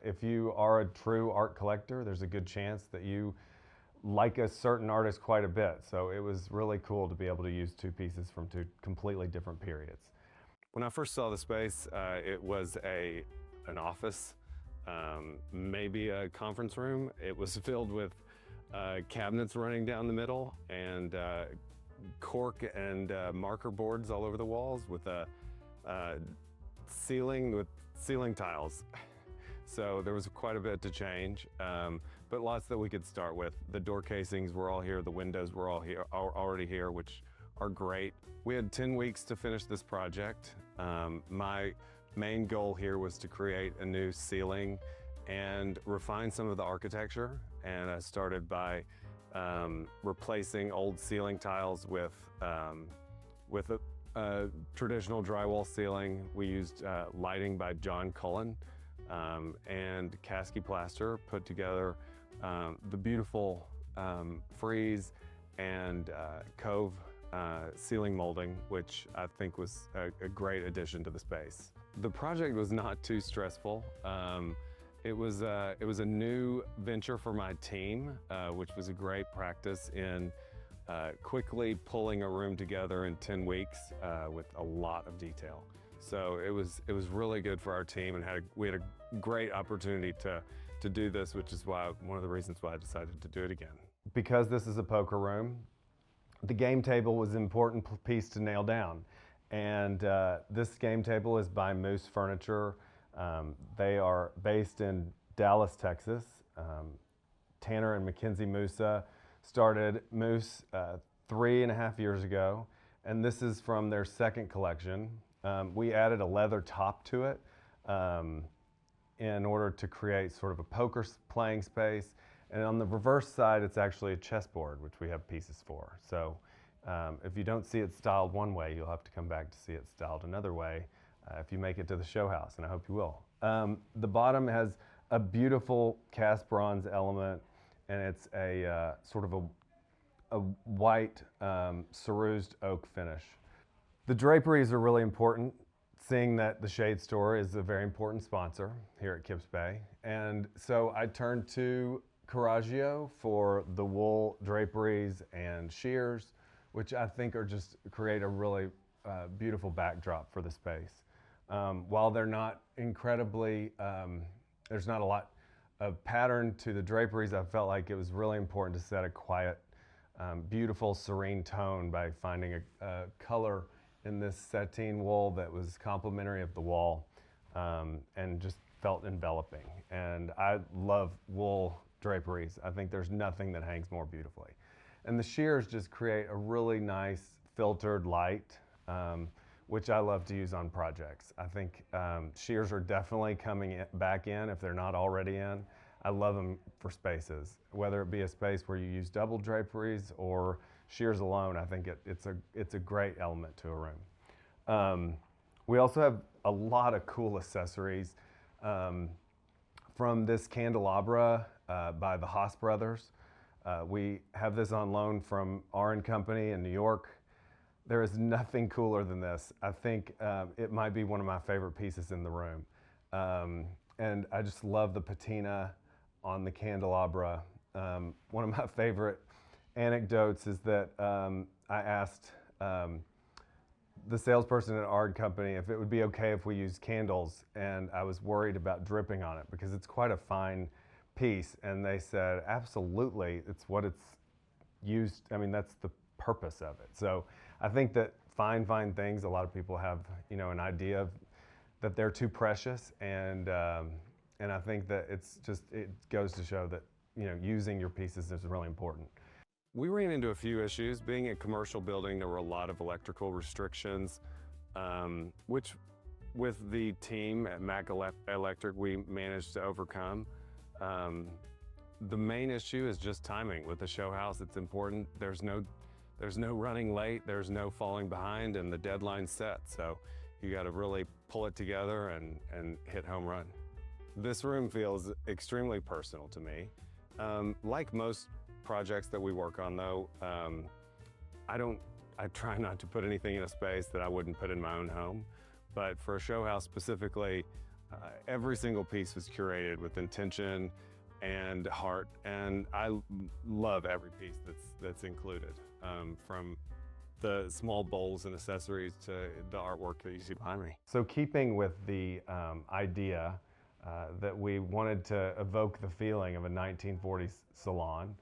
If you are a true art collector, there's a good chance that you like a certain artist quite a bit. So it was really cool to be able to use two pieces from two completely different periods. When I first saw the space, it was an office, maybe a conference room. It was filled with cabinets running down the middle and cork and marker boards all over the walls with a ceiling with ceiling tiles. So there was quite a bit to change, but lots that we could start with. The door casings were all here, the windows were all here, already here, which are great. We had 10 weeks to finish this project. My main goal here was to create a new ceiling and refine some of the architecture. And I started by replacing old ceiling tiles with a traditional drywall ceiling. We used lighting by John Cullen and Casky Plaster put together the beautiful frieze and cove ceiling molding, which I think was a great addition to the space. The project was not too stressful. It was a new venture for my team, which was a great practice in quickly pulling a room together in 10 weeks with a lot of detail. So it was really good for our team, and we had a great opportunity to do this, which is one of the reasons why I decided to do it again. Because this is a poker room, the game table was an important piece to nail down. And this game table is by Moose Furniture. They are based in Dallas, Texas. Tanner and Mackenzie Musa started Moose 3.5 years ago, and this is from their second collection. We added a leather top to it in order to create sort of a poker playing space. And on the reverse side, it's actually a chessboard, which we have pieces for. So if you don't see it styled one way, you'll have to come back to see it styled another way if you make it to the show house, and I hope you will. The bottom has a beautiful cast bronze element, and it's a sort of a white cerused oak finish. The draperies are really important, seeing that the Shade Store is a very important sponsor here at Kips Bay. And so I turned to Coraggio for the wool draperies and shears, which I think are just create a really beautiful backdrop for the space. While they're not incredibly, there's not a lot of pattern to the draperies, I felt like it was really important to set a quiet, beautiful, serene tone by finding a color in this sateen wool that was complementary of the wall and just felt enveloping. And I love wool draperies. I think there's nothing that hangs more beautifully. And the shears just create a really nice filtered light, which I love to use on projects. I think shears are definitely coming back in if they're not already in. I love them for spaces, whether it be a space where you use double draperies or shears alone. I think it's a great element to a room. We also have a lot of cool accessories from this candelabra by the Haas brothers. We have this on loan from R & Company in New York. There is nothing cooler than this. I think it might be one of my favorite pieces in the room. And I just love the patina on the candelabra. One of my favorite anecdotes is that I asked the salesperson at R & Company if it would be okay if we used candles, and I was worried about dripping on it because it's quite a fine piece, and they said, absolutely, it's what it's used, I mean, that's the purpose of it. So I think that fine things, a lot of people have, you know, an idea of that they're too precious, and I think that it's just, it goes to show that, you know, using your pieces is really important. We ran into a few issues. Being a commercial building, there were a lot of electrical restrictions, which with the team at Mac Electric, we managed to overcome. The main issue is just timing. With the show house, it's important. There's no running late, there's no falling behind, and the deadline's set. So you got to really pull it together and hit home run. This room feels extremely personal to me. Like most projects that we work on, though, I try not to put anything in a space that I wouldn't put in my own home. But for a show house specifically, every single piece was curated with intention and heart, and I love every piece that's included, from the small bowls and accessories to the artwork that you see behind me. So keeping with the idea that we wanted to evoke the feeling of a 1940s salon,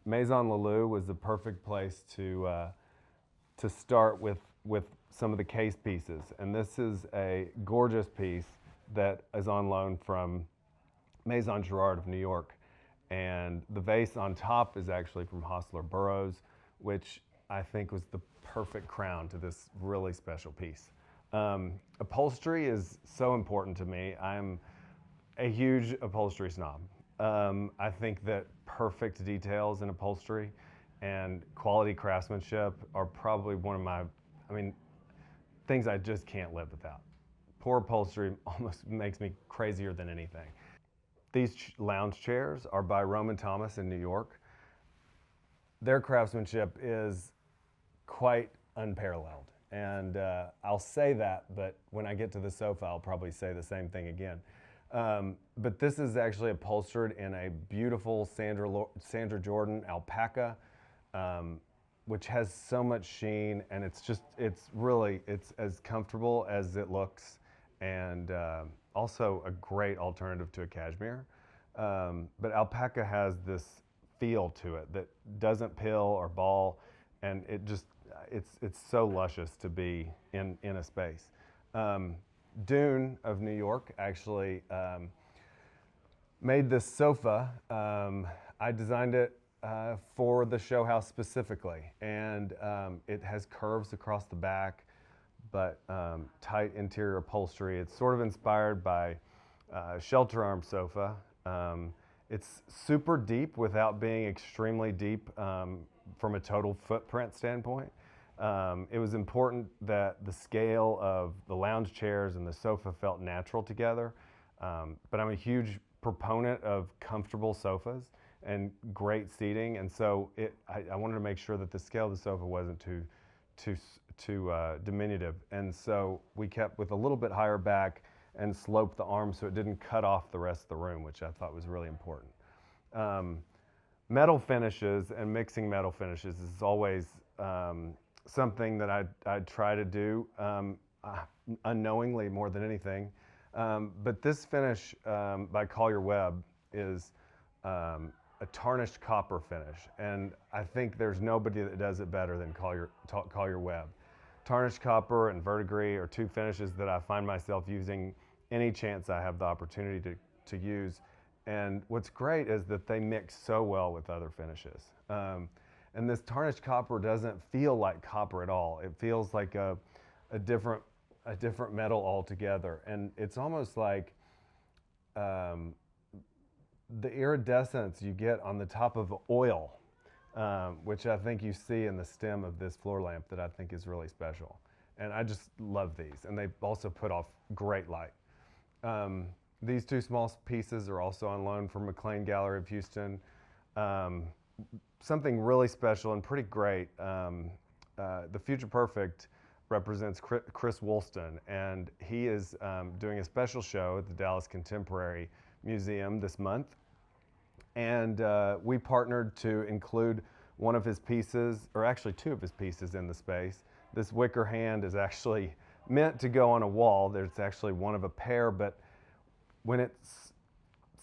Maison Lalou was the perfect place to start with some of the case pieces. And this is a gorgeous piece that is on loan from Maison Girard of New York. And the vase on top is actually from Hostler Burroughs, which I think was the perfect crown to this really special piece. Upholstery is so important to me. I'm a huge upholstery snob. I think that perfect details in upholstery and quality craftsmanship are probably one of my, things I just can't live without. Poor upholstery almost makes me crazier than anything. These lounge chairs are by Roman Thomas in New York. Their craftsmanship is quite unparalleled. And I'll say that, but when I get to the sofa, I'll probably say the same thing again. But this is actually upholstered in a beautiful Sandra Jordan alpaca, which has so much sheen, and it's as comfortable as it looks, and also a great alternative to a cashmere. But alpaca has this feel to it that doesn't pill or ball, and it's so luscious to be in a space. Dune of New York actually made this sofa. I designed it for the show house specifically, and it has curves across the back, but tight interior upholstery. It's sort of inspired by shelter arm sofa. It's super deep without being extremely deep from a total footprint standpoint. It was important that the scale of the lounge chairs and the sofa felt natural together, but I'm a huge proponent of comfortable sofas and great seating, and so I wanted to make sure that the scale of the sofa wasn't too diminutive, and so we kept with a little bit higher back and sloped the arms so it didn't cut off the rest of the room, which I thought was really important. Metal finishes and mixing metal finishes is always something that I try to do unknowingly more than anything. But this finish by Collier Webb is a tarnished copper finish, and I think there's nobody that does it better than Collier Webb. Tarnished copper and verdigris are two finishes that I find myself using any chance I have the opportunity to use. And what's great is that they mix so well with other finishes. And this tarnished copper doesn't feel like copper at all. It feels like a different metal altogether. And it's almost like the iridescence you get on the top of oil, which I think you see in the stem of this floor lamp that I think is really special. And I just love these. And they also put off great light. These two small pieces are also on loan from McLean Gallery of Houston. Something really special and pretty great. The Future Perfect represents Chris Woolston, and he is doing a special show at the Dallas Contemporary Museum this month. And we partnered to include one of his pieces, or actually two of his pieces in the space. This wicker hand is actually meant to go on a wall. There's actually one of a pair, but when it's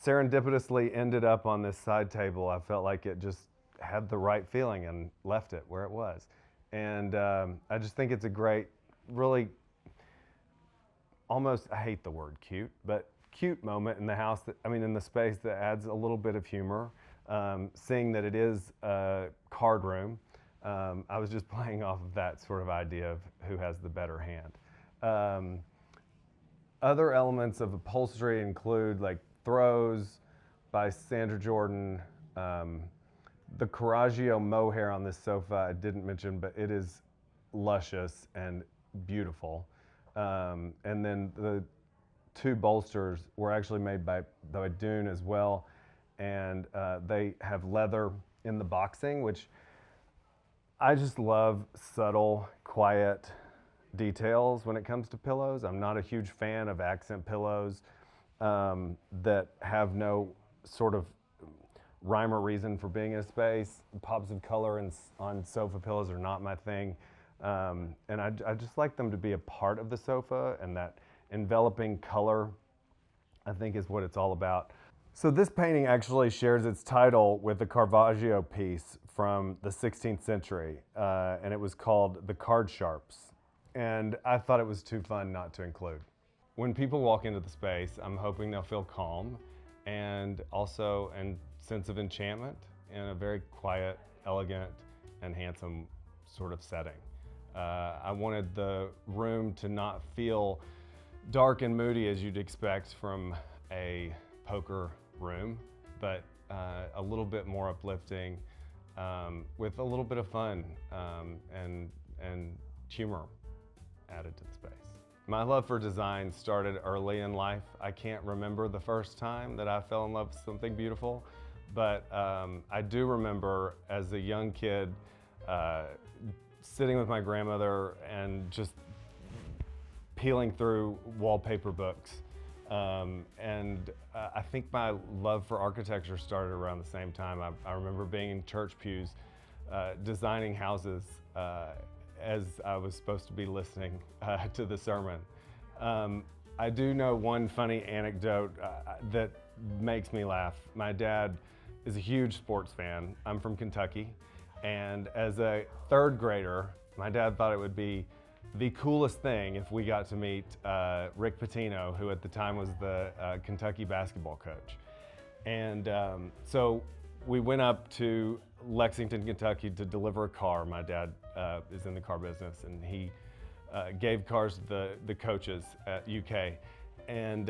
serendipitously ended up on this side table. I felt like it just had the right feeling and left it where it was. And I just think it's a great, really, almost, I hate the word cute, but cute moment in the house, in the space that adds a little bit of humor. Seeing that it is a card room, I was just playing off of that sort of idea of who has the better hand. Other elements of upholstery include like throws by Sandra Jordan. The Carraggio mohair on this sofa I didn't mention, but it is luscious and beautiful. And then the two bolsters were actually made by Dune as well. And they have leather in the boxing, which I just love subtle, quiet details when it comes to pillows. I'm not a huge fan of accent pillows that have no sort of rhyme or reason for being in a space. Pops of color on sofa pillows are not my thing. And I just like them to be a part of the sofa, and that enveloping color, I think, is what it's all about. So this painting actually shares its title with a Caravaggio piece from the 16th century, and it was called The Card Sharps. And I thought it was too fun not to include. When people walk into the space, I'm hoping they'll feel calm and also a sense of enchantment in a very quiet, elegant, and handsome sort of setting. I wanted the room to not feel dark and moody as you'd expect from a poker room, but a little bit more uplifting with a little bit of fun and humor added to the space. My love for design started early in life. I can't remember the first time that I fell in love with something beautiful, but I do remember as a young kid sitting with my grandmother and just peeling through wallpaper books. I think my love for architecture started around the same time. I remember being in church pews, designing houses as I was supposed to be listening to the sermon. I do know one funny anecdote that makes me laugh. My dad is a huge sports fan. I'm from Kentucky, and as a third grader, my dad thought it would be the coolest thing if we got to meet Rick Pitino, who at the time was the Kentucky basketball coach. And so we went up to Lexington, Kentucky to deliver a car. My dad is in the car business, and he gave cars to the coaches at UK. And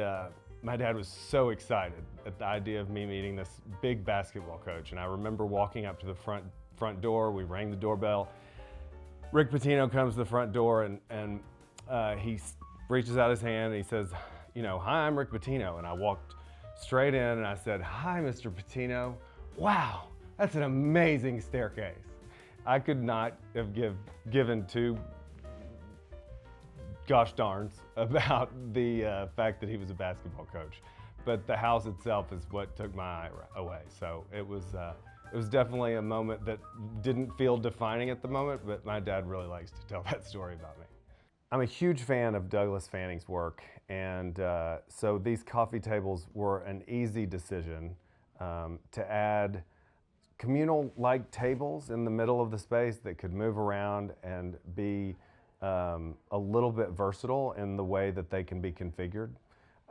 my dad was so excited at the idea of me meeting this big basketball coach. And I remember walking up to the front door. We rang the doorbell. Rick Pitino comes to the front door, and he reaches out his hand and he says, "Hi, I'm Rick Pitino." And I walked straight in and I said, "Hi, Mr. Pitino. Wow, that's an amazing staircase." I could not have given two gosh darns about the fact that he was a basketball coach, but the house itself is what took my eye away. So it was definitely a moment that didn't feel defining at the moment, but my dad really likes to tell that story about me. I'm a huge fan of Douglas Fanning's work, and so these coffee tables were an easy decision to add communal-like tables in the middle of the space that could move around and be a little bit versatile in the way that they can be configured.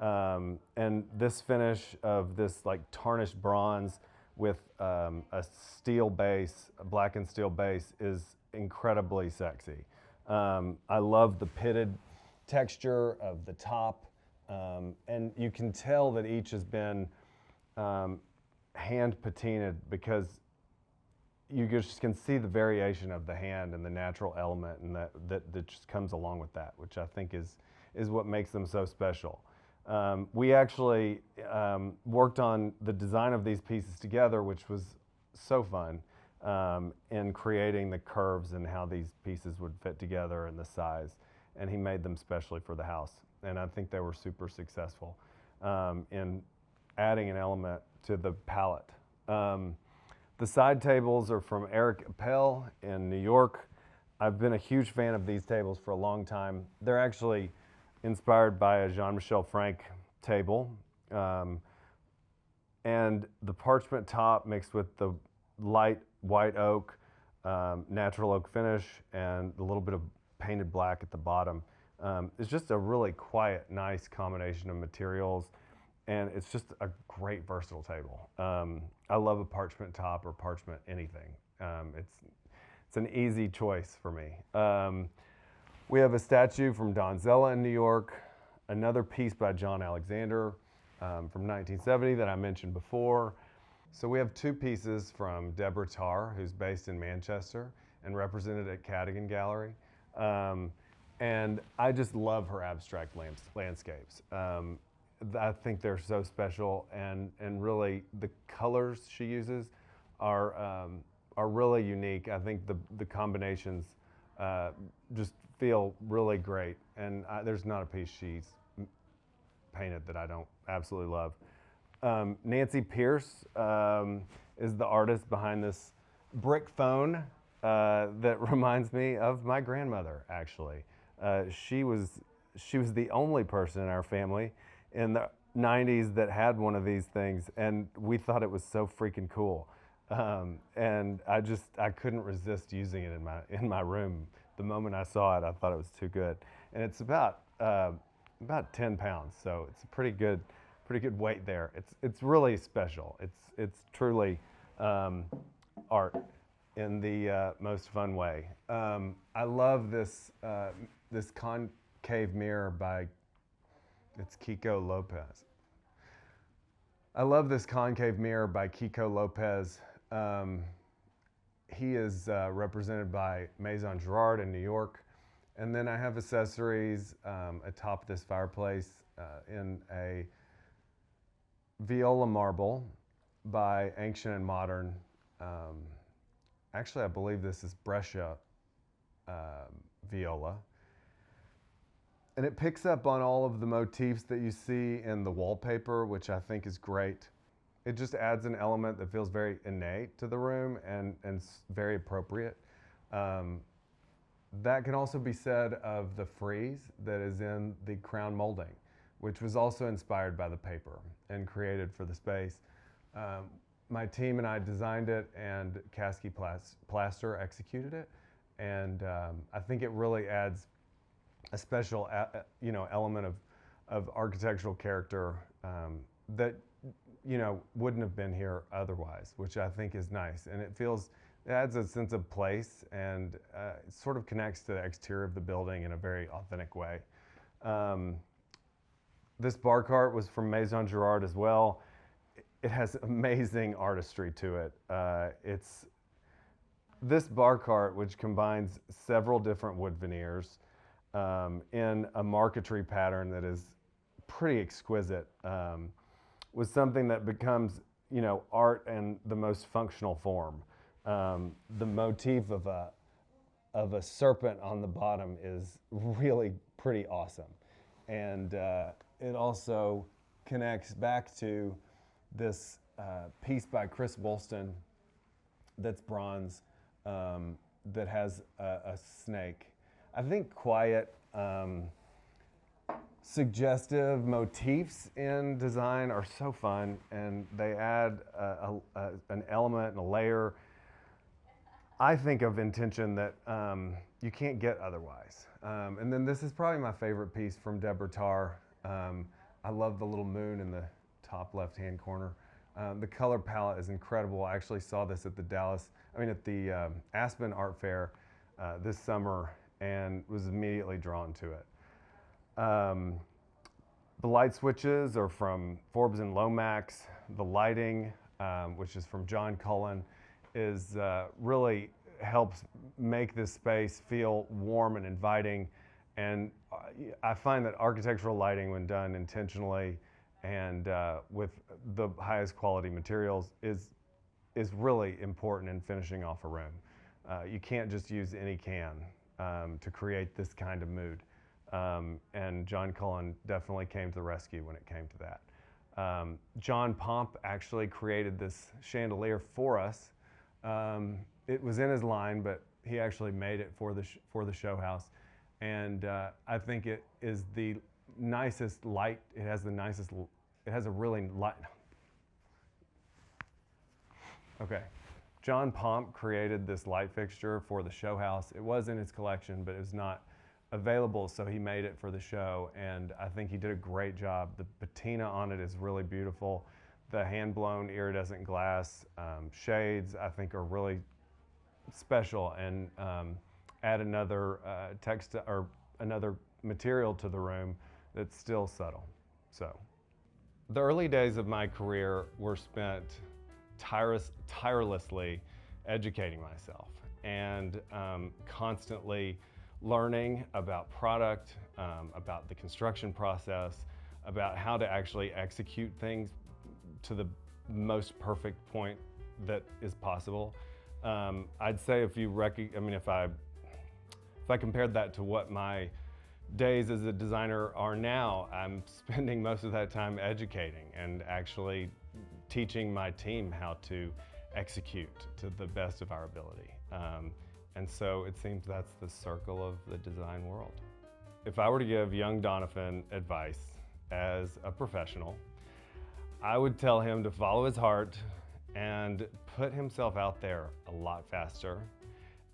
And this finish of this like tarnished bronze with a steel base, a blackened steel base, is incredibly sexy. I love the pitted texture of the top, and you can tell that each has been hand patinaed because you just can see the variation of the hand and the natural element, and that just comes along with that, which I think is what makes them so special. We actually worked on the design of these pieces together, which was so fun in creating the curves and how these pieces would fit together and the size. And he made them specially for the house. And I think they were super successful in adding an element to the palette. The side tables are from Eric Appel in New York. I've been a huge fan of these tables for a long time. They're actually inspired by a Jean-Michel Frank table. And the parchment top mixed with the light white oak, natural oak finish, and a little bit of painted black at the bottom. It's just a really quiet, nice combination of materials, and it's just a great versatile table. I love a parchment top or parchment anything. It's an easy choice for me. We have a statue from Don Zella in New York, another piece by John Alexander from 1970 that I mentioned before. So we have two pieces from Decorator, who's based in Manchester and represented at Cadogan Gallery. And I just love her abstract landscapes. I think they're so special, and really the colors she uses are really unique. I think the combinations just feel really great, and there's not a piece she's painted that I don't absolutely love. Nancy Pierce is the artist behind this brick phone that reminds me of my grandmother, actually. She was the only person in our family in the 90s that had one of these things, and we thought it was so freaking cool. And I couldn't resist using it in my room. The moment I saw it, I thought it was too good. And it's about 10 pounds, so it's a pretty good weight there. It's really special. It's truly art in the most fun way. I love this concave mirror by Kiko Lopez. I love this concave mirror by Kiko Lopez. He is represented by Maison Girard in New York. And then I have accessories atop this fireplace in a viola marble by Ancient and Modern. Actually, I believe this is Brescia viola. And it picks up on all of the motifs that you see in the wallpaper, which I think is great. It just adds an element that feels very innate to the room and very appropriate. That can also be said of the frieze that is in the crown molding, which was also inspired by the paper and created for the space. My team and I designed it, and Caskey Plaster executed it. And I think it really adds a special element of architectural character that wouldn't have been here otherwise, which I think is nice. And it adds a sense of place, and it sort of connects to the exterior of the building in a very authentic way. This bar cart was from Maison Girard as well. It has amazing artistry to it. It's this bar cart, which combines several different wood veneers in a marquetry pattern that is pretty exquisite, was something that becomes, art in the most functional form. The motif of a serpent on the bottom is really pretty awesome. And it also connects back to this piece by Chris Woolston that's bronze, that has a snake. I think quiet, suggestive motifs in design are so fun, and they add an element and a layer, I think, of intention that you can't get otherwise. And then this is probably my favorite piece from Decorator. I love the little moon in the top left-hand corner. The color palette is incredible. I actually saw this at the Aspen Art Fair this summer, and was immediately drawn to it. The light switches are from Forbes and Lomax. The lighting, which is from John Cullen, really helps make this space feel warm and inviting. And I find that architectural lighting, when done intentionally and with the highest quality materials, is really important in finishing off a room. You can't just use any can to create this kind of mood. And John Cullen definitely came to the rescue when it came to that. John Pomp actually created this chandelier for us. It was in his line, but he actually made it for the show house. And I think it is the nicest light. It has a really light. Okay. John Pomp created this light fixture for the show house. It was in his collection, but it was not available, so he made it for the show, and I think he did a great job. The patina on it is really beautiful. The hand-blown iridescent glass shades, I think, are really special and add another text or another material to the room that's still subtle. So, the early days of my career were spent tirelessly educating myself and constantly learning about product, about the construction process, about how to actually execute things to the most perfect point that is possible. I'd say if I compared that to what my days as a designer are now, I'm spending most of that time educating and actually teaching my team how to execute to the best of our ability. And so it seems that's the circle of the design world. If I were to give young Donovan advice as a professional, I would tell him to follow his heart and put himself out there a lot faster.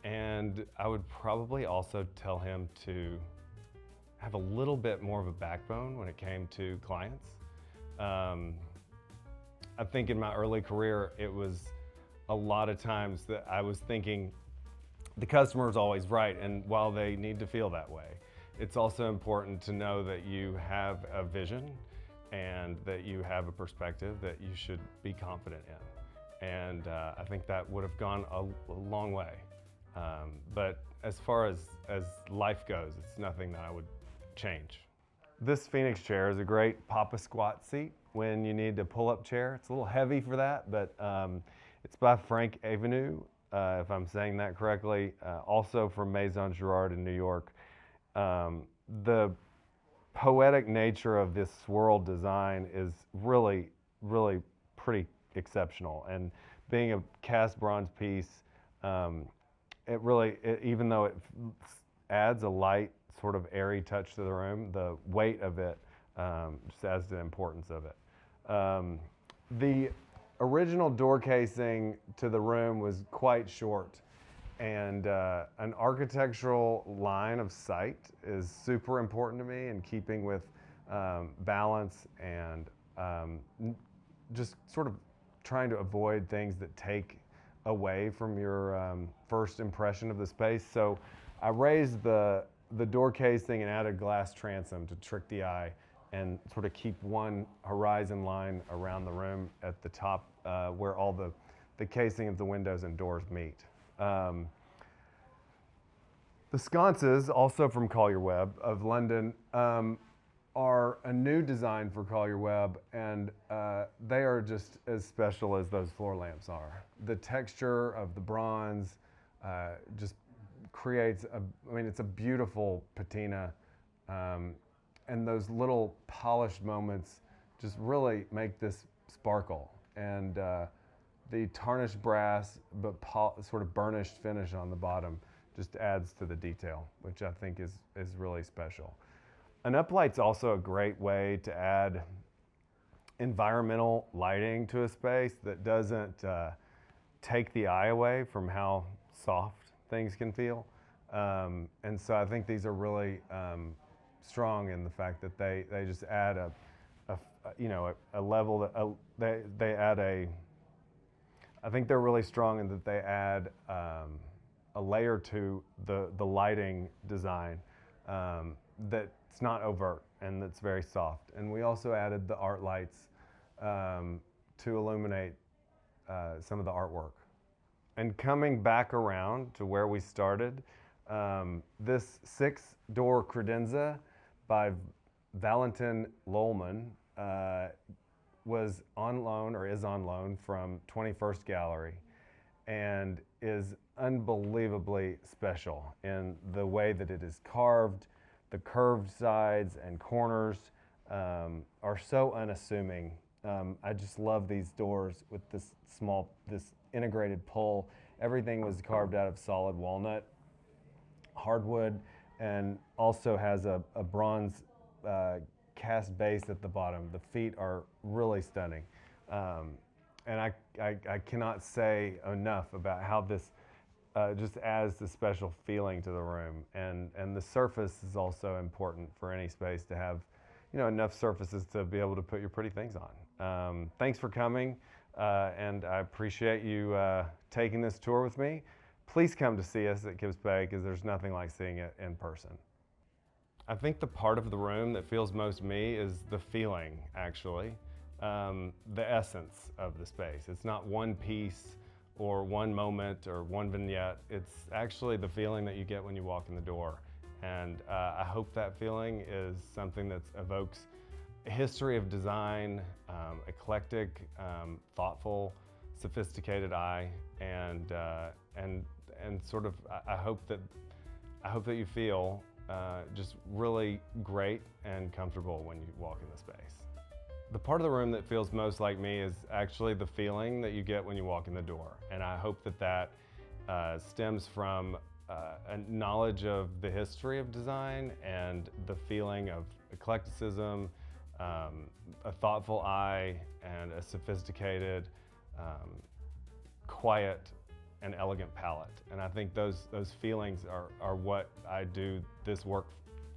And I would probably also tell him to have a little bit more of a backbone when it came to clients. I think in my early career, it was a lot of times that I was thinking the customer is always right, and while they need to feel that way, it's also important to know that you have a vision and that you have a perspective that you should be confident in. And I think that would have gone a long way. But as far as life goes, it's nothing that I would change. This Phoenix chair is a great Papa Squat seat when you need a pull-up chair. It's a little heavy for that, but it's by Frank Avenue, if I'm saying that correctly, also from Maison Girard in New York. The poetic nature of this swirl design is really, really pretty exceptional. And being a cast bronze piece, even though it adds a light, sort of airy touch to the room, the weight of it just adds to the importance of it. The original door casing to the room was quite short, and an architectural line of sight is super important to me in keeping with balance and just sort of trying to avoid things that take away from your first impression of the space. So I raised the door casing and added glass transom to trick the eye and sort of keep one horizon line around the room at the top where all the casing of the windows and doors meet. The sconces, also from Collier Webb of London, are a new design for Collier Webb, and they are just as special as those floor lamps are. The texture of the bronze just creates it's a beautiful patina, and those little polished moments just really make this sparkle. And the tarnished brass but sort of burnished finish on the bottom just adds to the detail, which I think is really special. An uplight's also a great way to add environmental lighting to a space that doesn't take the eye away from how soft things can feel. And so I think these are really strong in the fact that they just add a level that they add I think they're really strong in that they add a layer to the lighting design that's not overt and that's very soft. And we also added the art lights to illuminate some of the artwork. And coming back around to where we started, this 6-door credenza by Valentin Lolman was on loan, or is on loan, from 21st Gallery, and is unbelievably special in the way that it is carved. The curved sides and corners are so unassuming. I just love these doors with this integrated pull. Everything was carved out of solid walnut, hardwood, and also has a bronze cast base at the bottom. The feet are really stunning. And I cannot say enough about how this just adds the special feeling to the room. And the surface is also important for any space to have, you know, enough surfaces to be able to put your pretty things on. Thanks for coming, and I appreciate you taking this tour with me. Please come to see us at Kips Bay, because there's nothing like seeing it in person. I think the part of the room that feels most me is the feeling, actually. The essence of the space. It's not one piece or one moment or one vignette. It's actually the feeling that you get when you walk in the door. And I hope that feeling is something that evokes a history of design, eclectic, thoughtful, sophisticated eye, and sort of I hope that you feel just really great and comfortable when you walk in the space. The part of the room that feels most like me is actually the feeling that you get when you walk in the door. And I hope that stems from a knowledge of the history of design and the feeling of eclecticism, a thoughtful eye, and a sophisticated, quiet, and elegant palette. And I think those feelings are what I do this work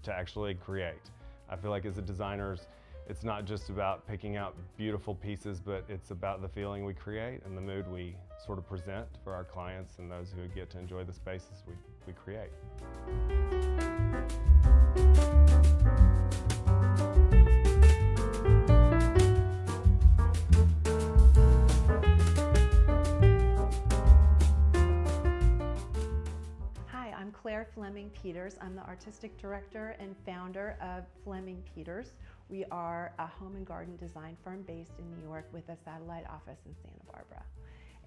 to actually create. I feel like as a designers, it's not just about picking out beautiful pieces, but it's about the feeling we create and the mood we sort of present for our clients and those who get to enjoy the spaces we create. Fleming Peters. I'm the artistic director and founder of Fleming Peters. We are a home and garden design firm based in New York with a satellite office in Santa Barbara.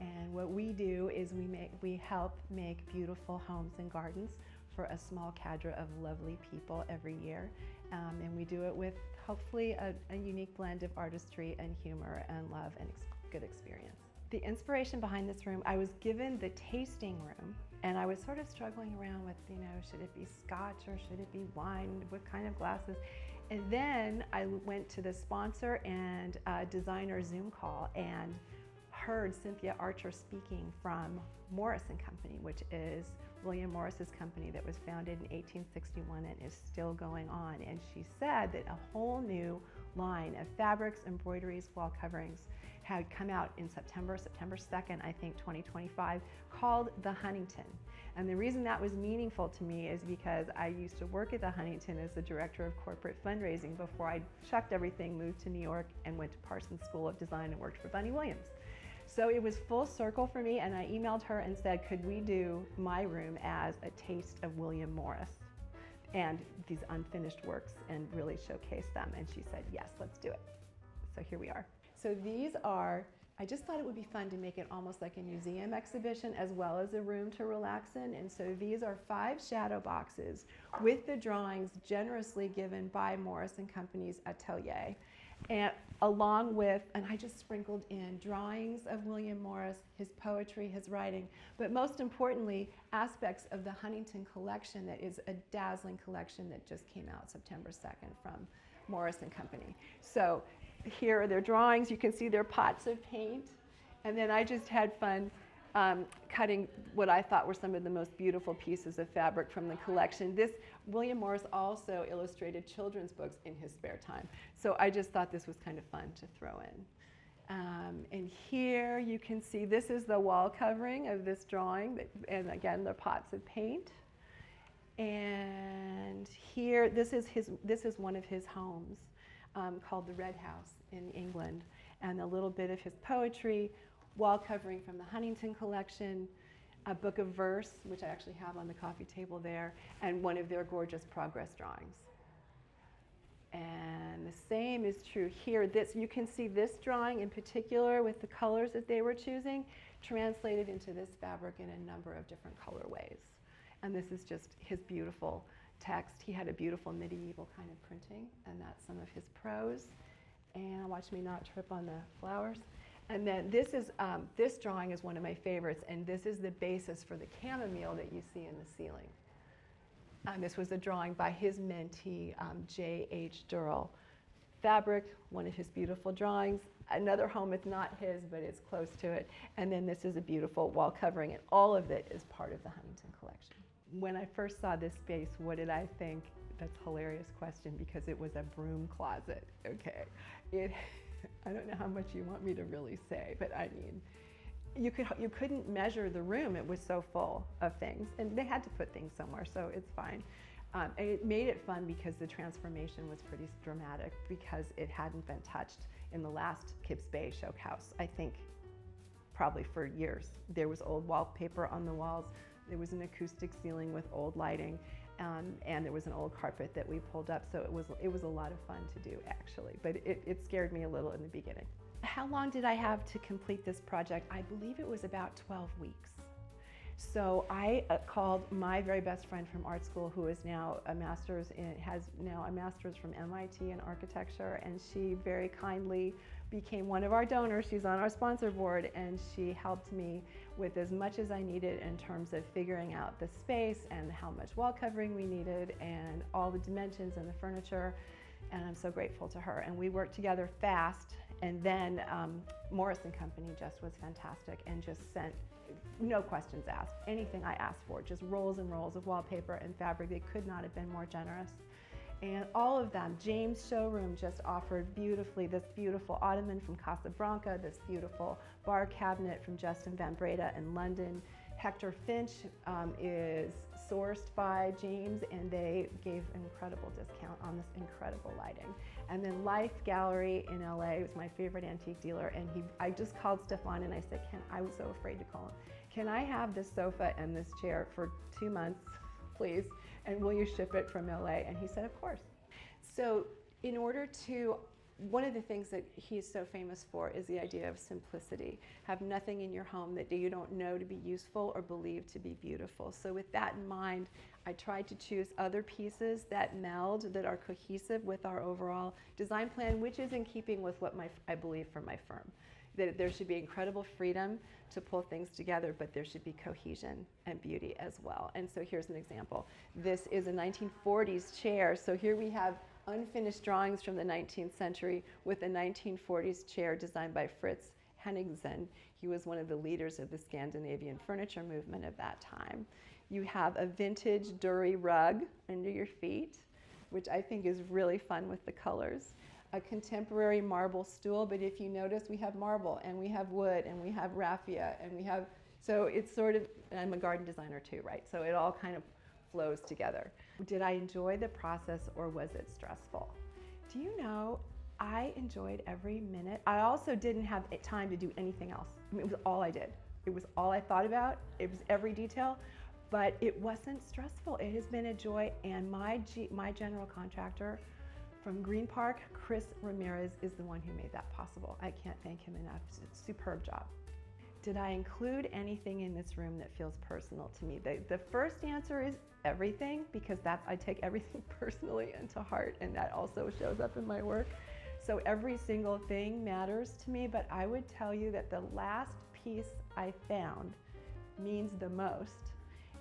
And what we do is we help make beautiful homes and gardens for a small cadre of lovely people every year. And we do it with hopefully a unique blend of artistry and humor and love and good experience. The inspiration behind this room, I was given the tasting room, and I was sort of struggling around with, you know, should it be scotch or should it be wine? What kind of glasses? And then I went to the sponsor and designer Zoom call and heard Cynthia Archer speaking from Morris & Company, which is William Morris's company that was founded in 1861 and is still going on. And she said that a whole new line of fabrics, embroideries, wall coverings had come out in September 2nd, I think, 2025, called the Huntington. And the reason that was meaningful to me is because I used to work at the Huntington as the director of corporate fundraising before I shucked everything, moved to New York, and went to Parsons School of Design and worked for Bunny Williams. So it was full circle for me, and I emailed her and said, could we do my room as a taste of William Morris and these unfinished works and really showcase them? And she said, yes, let's do it. So here we are. So these are, I just thought it would be fun to make it almost like a museum exhibition as well as a room to relax in. And so these are 5 shadow boxes with the drawings generously given by Morris & Company's atelier. And along with, and I just sprinkled in drawings of William Morris, his poetry, his writing, but most importantly, aspects of the Huntington collection that is a dazzling collection that just came out September 2nd from Morris & Company. So here are their drawings. You can see their pots of paint. And then I just had fun cutting what I thought were some of the most beautiful pieces of fabric from the collection. William Morris also illustrated children's books in his spare time. So I just thought this was kind of fun to throw in. And here you can see, this is the wall covering of this drawing, and again, the pots of paint. And here, this is one of his homes. Called the Red House in England, and a little bit of his poetry, wall covering from the Huntington collection, a book of verse, which I actually have on the coffee table there, and one of their gorgeous progress drawings. And the same is true here. You can see this drawing in particular with the colors that they were choosing translated into this fabric in a number of different colorways. And this is just his beautiful text. He had a beautiful medieval kind of printing, and that's some of his prose. And watch me not trip on the flowers. And then this drawing is one of my favorites, and this is the basis for the chamomile that you see in the ceiling. This was a drawing by his mentee, J.H. Durrell. Fabric, one of his beautiful drawings, another home. It's not his, but it's close to it. And then this is a beautiful wall covering, and all of it is part of the Huntington collection. When I first saw this space, what did I think? That's a hilarious question, because it was a broom closet, okay? I don't know how much you want me to really say, but I mean, you couldn't measure the room. It was so full of things, and they had to put things somewhere, so it's fine. And it made it fun because the transformation was pretty dramatic, because it hadn't been touched in the last Kips Bay showhouse, I think, probably for years. There was old wallpaper on the walls. There was an acoustic ceiling with old lighting, and there was an old carpet that we pulled up. So it was a lot of fun to do, actually, but it scared me a little in the beginning. How long did I have to complete this project? I believe it was about 12 weeks. So I called my very best friend from art school, who is now has now a master's from MIT in architecture, and she very kindly became one of our donors. She's on our sponsor board, and she helped me with as much as I needed in terms of figuring out the space and how much wall covering we needed and all the dimensions and the furniture, and I'm so grateful to her. And we worked together fast, and then Morris & Company just was fantastic and just sent, no questions asked, anything I asked for, just rolls and rolls of wallpaper and fabric. They could not have been more generous. And all of them, James' showroom just offered beautifully, this beautiful ottoman from Casablanca, this beautiful bar cabinet from Justin Van Breda in London. Hector Finch is sourced by James, and they gave an incredible discount on this incredible lighting. And then Life Gallery in LA was my favorite antique dealer, and I just called Stefan and I said, I was so afraid to call him, can I have this sofa and this chair for 2 months, please? And will you ship it from LA? And he said, of course. So in order to, one of the things that he's so famous for is the idea of simplicity. Have nothing in your home that you don't know to be useful or believe to be beautiful. So with that in mind, I tried to choose other pieces that meld, that are cohesive with our overall design plan, which is in keeping with what I believe for my firm. That there should be incredible freedom to pull things together, but there should be cohesion and beauty as well. And so here's an example. This is a 1940s chair. So here we have unfinished drawings from the 19th century with a 1940s chair designed by Fritz Henningsen. He was one of the leaders of the Scandinavian furniture movement of that time. You have a vintage Dury rug under your feet, which I think is really fun with the colors. A contemporary marble stool, but if you notice, we have marble and we have wood and we have raffia and we have, so it's sort of, and I'm a garden designer too, right? So it all kind of flows together. Did I enjoy the process, or was it stressful? Do you know, I enjoyed every minute. I also didn't have time to do anything else. I mean, it was all I did. It was all I thought about. It was every detail, but it wasn't stressful. It has been a joy, and my general contractor from Green Park, Chris Ramirez, is the one who made that possible. I can't thank him enough. It's a superb job. Did I include anything in this room that feels personal to me? The first answer is everything, because I take everything personally and to heart, and that also shows up in my work. So every single thing matters to me, but I would tell you that the last piece I found means the most.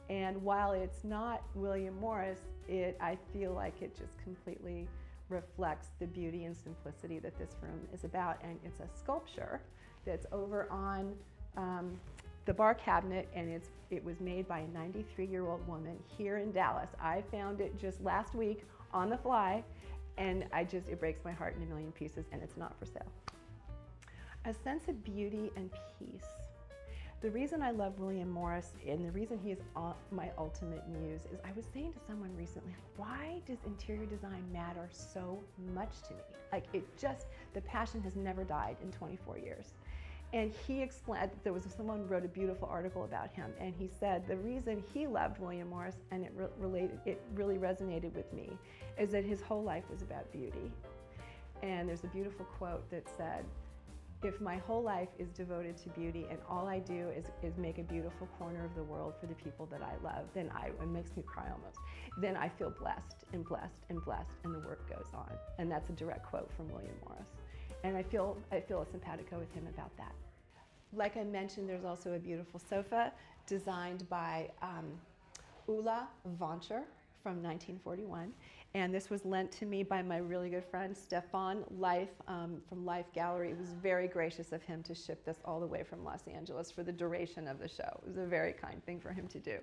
And while it's not William Morris, I feel like it just completely reflects the beauty and simplicity that this room is about. And it's a sculpture that's over on the bar cabinet, and it was made by a 93-year-old woman here in Dallas. I found it just last week on the fly, and it breaks my heart in a million pieces, and it's not for sale. A sense of beauty and peace. The reason I love William Morris, and the reason he is my ultimate muse, is I was saying to someone recently, why does interior design matter so much to me? Like, the passion has never died in 24 years. And he explained, someone wrote a beautiful article about him, and he said the reason he loved William Morris, and it really resonated with me, is that his whole life was about beauty. And there's a beautiful quote that said, if my whole life is devoted to beauty and all I do is make a beautiful corner of the world for the people that I love, then it makes me cry almost, then I feel blessed and blessed and blessed, and the work goes on. And that's a direct quote from William Morris. And I feel a simpatico with him about that. Like I mentioned, there's also a beautiful sofa designed by Ulla Voncher from 1941. And this was lent to me by my really good friend, Stefan Life, from Life Gallery. It was very gracious of him to ship this all the way from Los Angeles for the duration of the show. It was a very kind thing for him to do.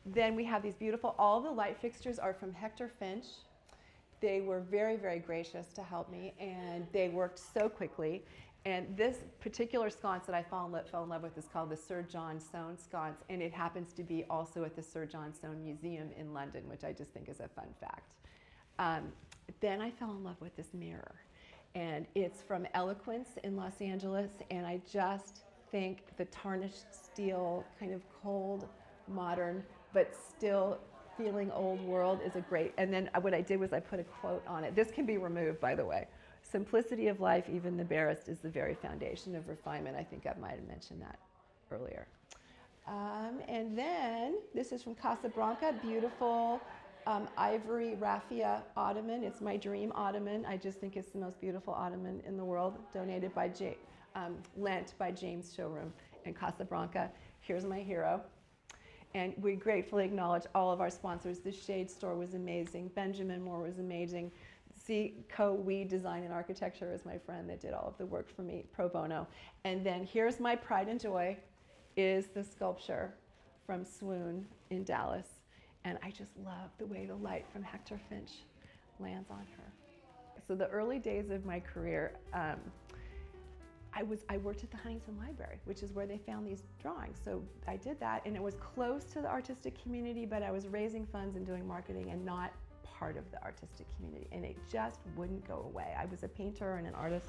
Then we have these beautiful, all the light fixtures are from Hector Finch. They were very, very gracious to help me, and they worked so quickly. And this particular sconce that I fell in love with is called the Sir John Soane sconce, and it happens to be also at the Sir John Soane Museum in London, which I just think is a fun fact. Then I fell in love with this mirror, and it's from Eloquence in Los Angeles, and I just think the tarnished steel, kind of cold, modern, but still feeling old world is a great, and then what I did was I put a quote on it. This can be removed, by the way. Simplicity of life, even the barest, is the very foundation of refinement. I think I might have mentioned that earlier. And then this is from Casablanca, beautiful ivory raffia ottoman. It's my dream ottoman. I just think it's the most beautiful ottoman in the world, donated by lent by James Showroom in Casablanca. Here's my hero. And we gratefully acknowledge all of our sponsors. The Shade Store was amazing. Benjamin Moore was amazing. We Design and Architecture is my friend that did all of the work for me pro bono. And then here's my pride and joy, is the sculpture from Swoon in Dallas. And I just love the way the light from Hector Finch lands on her. So the early days of my career, I worked at the Huntington Library, which is where they found these drawings. So I did that, and it was close to the artistic community, but I was raising funds and doing marketing and not part of the artistic community, and it just wouldn't go away. I was a painter and an artist.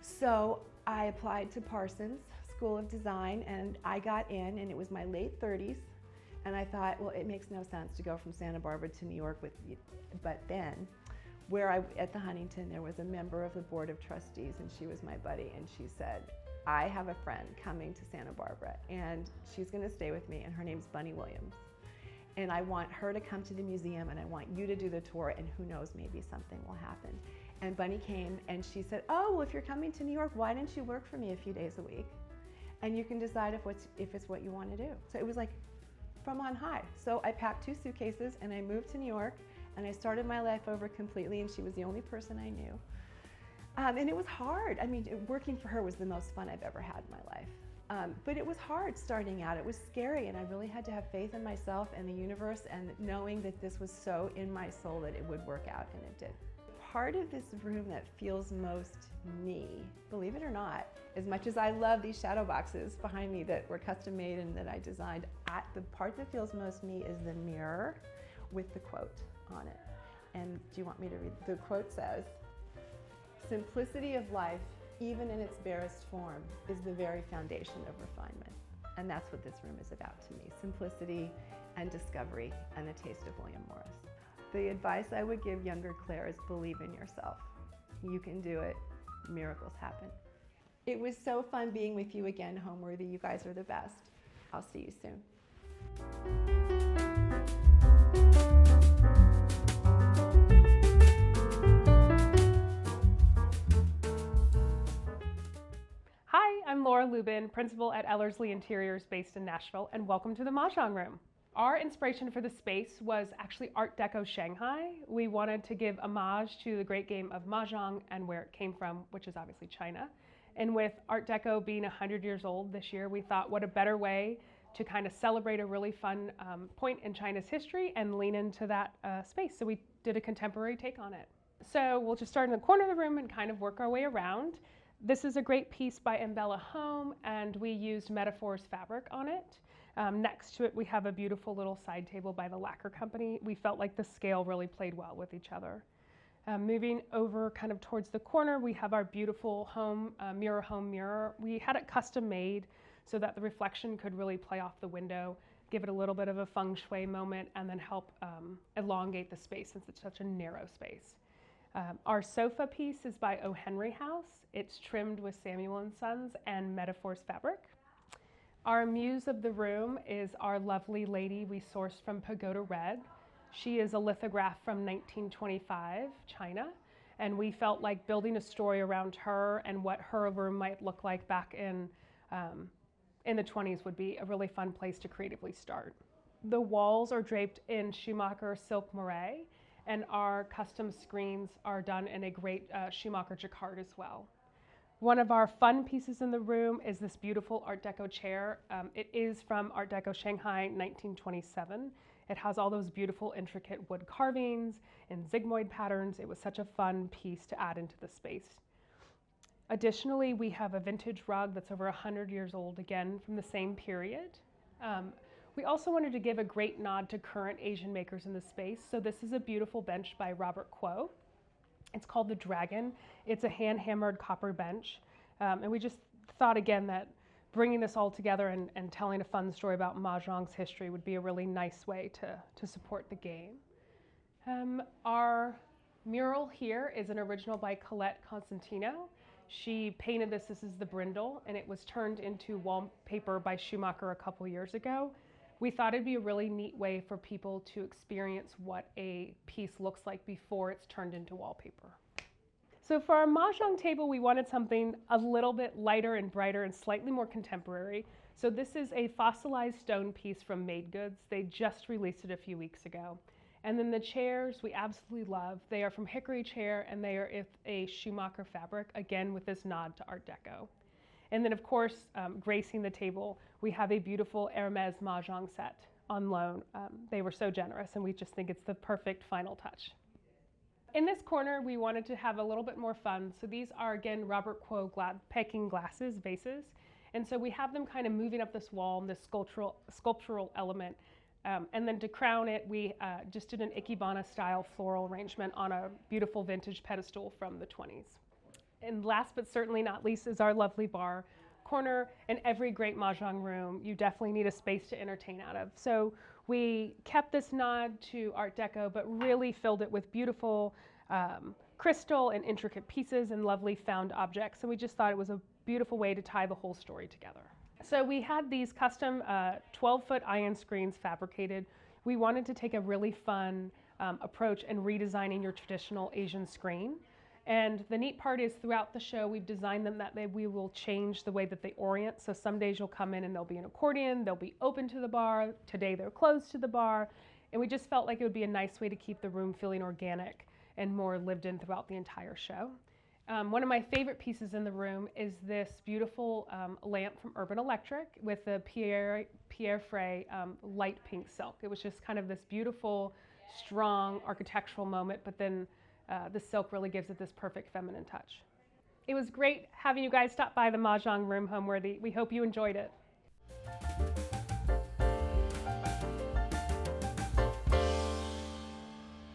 So I applied to Parsons School of Design, and I got in, and it was my late 30s, and I thought, well, it makes no sense to go from Santa Barbara to New York but then at the Huntington, there was a member of the board of trustees, and she was my buddy, and she said, I have a friend coming to Santa Barbara, and she's gonna stay with me, and her name's Bunny Williams. And I want her to come to the museum, and I want you to do the tour, and who knows, maybe something will happen. And Bunny came, and she said, oh, well, if you're coming to New York, why don't you work for me a few days a week? And you can decide if it's what you want to do. So it was like from on high. So I packed 2 suitcases, and I moved to New York, and I started my life over completely, and she was the only person I knew. And it was hard. I mean, working for her was the most fun I've ever had in my life. But it was hard starting out. It was scary, and I really had to have faith in myself and the universe, and knowing that this was so in my soul that it would work out, and it did. Part of this room that feels most me, believe it or not, as much as I love these shadow boxes behind me that were custom made and that I designed, the part that feels most me is the mirror with the quote on it. And do you want me to read? The quote says, simplicity of life, even in its barest form, is the very foundation of refinement. And that's what this room is about to me, simplicity and discovery and a taste of William Morris. The advice I would give younger Claire is believe in yourself. You can do it, miracles happen. It was so fun being with you again, Homeworthy. You guys are the best. I'll see you soon. Hi, I'm Laura Lubin, principal at Ellerslie Interiors based in Nashville, and welcome to the Mahjong Room. Our inspiration for the space was actually Art Deco Shanghai. We wanted to give homage to the great game of Mahjong and where it came from, which is obviously China. And with Art Deco being 100 years old this year, we thought what a better way to kind of celebrate a really fun point in China's history and lean into that space. So we did a contemporary take on it. So we'll just start in the corner of the room and kind of work our way around. This is a great piece by Embella Home, and we used Metaphors fabric on it. Next to it, we have a beautiful little side table by the Lacquer Company. We felt like the scale really played well with each other. Moving over kind of towards the corner, we have our beautiful home mirror. We had it custom made so that the reflection could really play off the window, give it a little bit of a feng shui moment, and then help elongate the space since it's such a narrow space. Our sofa piece is by O. Henry House. It's trimmed with Samuel & Sons and Metaphors fabric. Our muse of the room is our lovely lady we sourced from Pagoda Red. She is a lithograph from 1925, China, and we felt like building a story around her and what her room might look like back in the 20s would be a really fun place to creatively start. The walls are draped in Schumacher silk moire, and our custom screens are done in a great Schumacher jacquard as well. One of our fun pieces in the room is this beautiful Art Deco chair. It is from Art Deco Shanghai 1927. It has all those beautiful intricate wood carvings and zigmoid patterns. It was such a fun piece to add into the space. Additionally, we have a vintage rug that's over 100 years old, again from the same period. We also wanted to give a great nod to current Asian makers in the space. So this is a beautiful bench by Robert Kuo. It's called the Dragon. It's a hand-hammered copper bench. And we just thought again that bringing this all together and telling a fun story about Mahjong's history would be a really nice way to support the game. Our mural here is an original by Colette Constantino. She painted this is the brindle, and it was turned into wallpaper by Schumacher a couple years ago. We thought it'd be a really neat way for people to experience what a piece looks like before it's turned into wallpaper. So for our Mahjong table, we wanted something a little bit lighter and brighter and slightly more contemporary. So this is a fossilized stone piece from Made Goods. They just released it a few weeks ago. And then the chairs we absolutely love. They are from hickory chair, and they are a Schumacher fabric, again with this nod to Art Deco. And then of course, gracing the table, we have a beautiful Hermes Mahjong set on loan. They were so generous, and we just think it's the perfect final touch. In this corner, we wanted to have a little bit more fun. So these are, again, Robert Kuo Peking glasses, vases. And so we have them kind of moving up this wall, this sculptural element. And then to crown it, we just did an Ikebana style floral arrangement on a beautiful vintage pedestal from the 20s. And last but certainly not least is our lovely bar corner. In every great Mahjong room, you definitely need a space to entertain out of. So we kept this nod to Art Deco, but really filled it with beautiful crystal and intricate pieces and lovely found objects. And we just thought it was a beautiful way to tie the whole story together. So we had these custom 12-foot iron screens fabricated. We wanted to take a really fun approach in redesigning your traditional Asian screen. And the neat part is throughout the show, we've designed them that we will change the way that they orient. So some days you'll come in and there'll be an accordion, they'll be open to the bar. Today they're closed to the bar. And we just felt like it would be a nice way to keep the room feeling organic and more lived in throughout the entire show. One of my favorite pieces in the room is this beautiful lamp from Urban Electric with the Pierre Frey light pink silk. It was just kind of this beautiful, strong architectural moment, but then the silk really gives it this perfect feminine touch. It was great having you guys stop by the Mahjong room, Homeworthy. We hope you enjoyed it.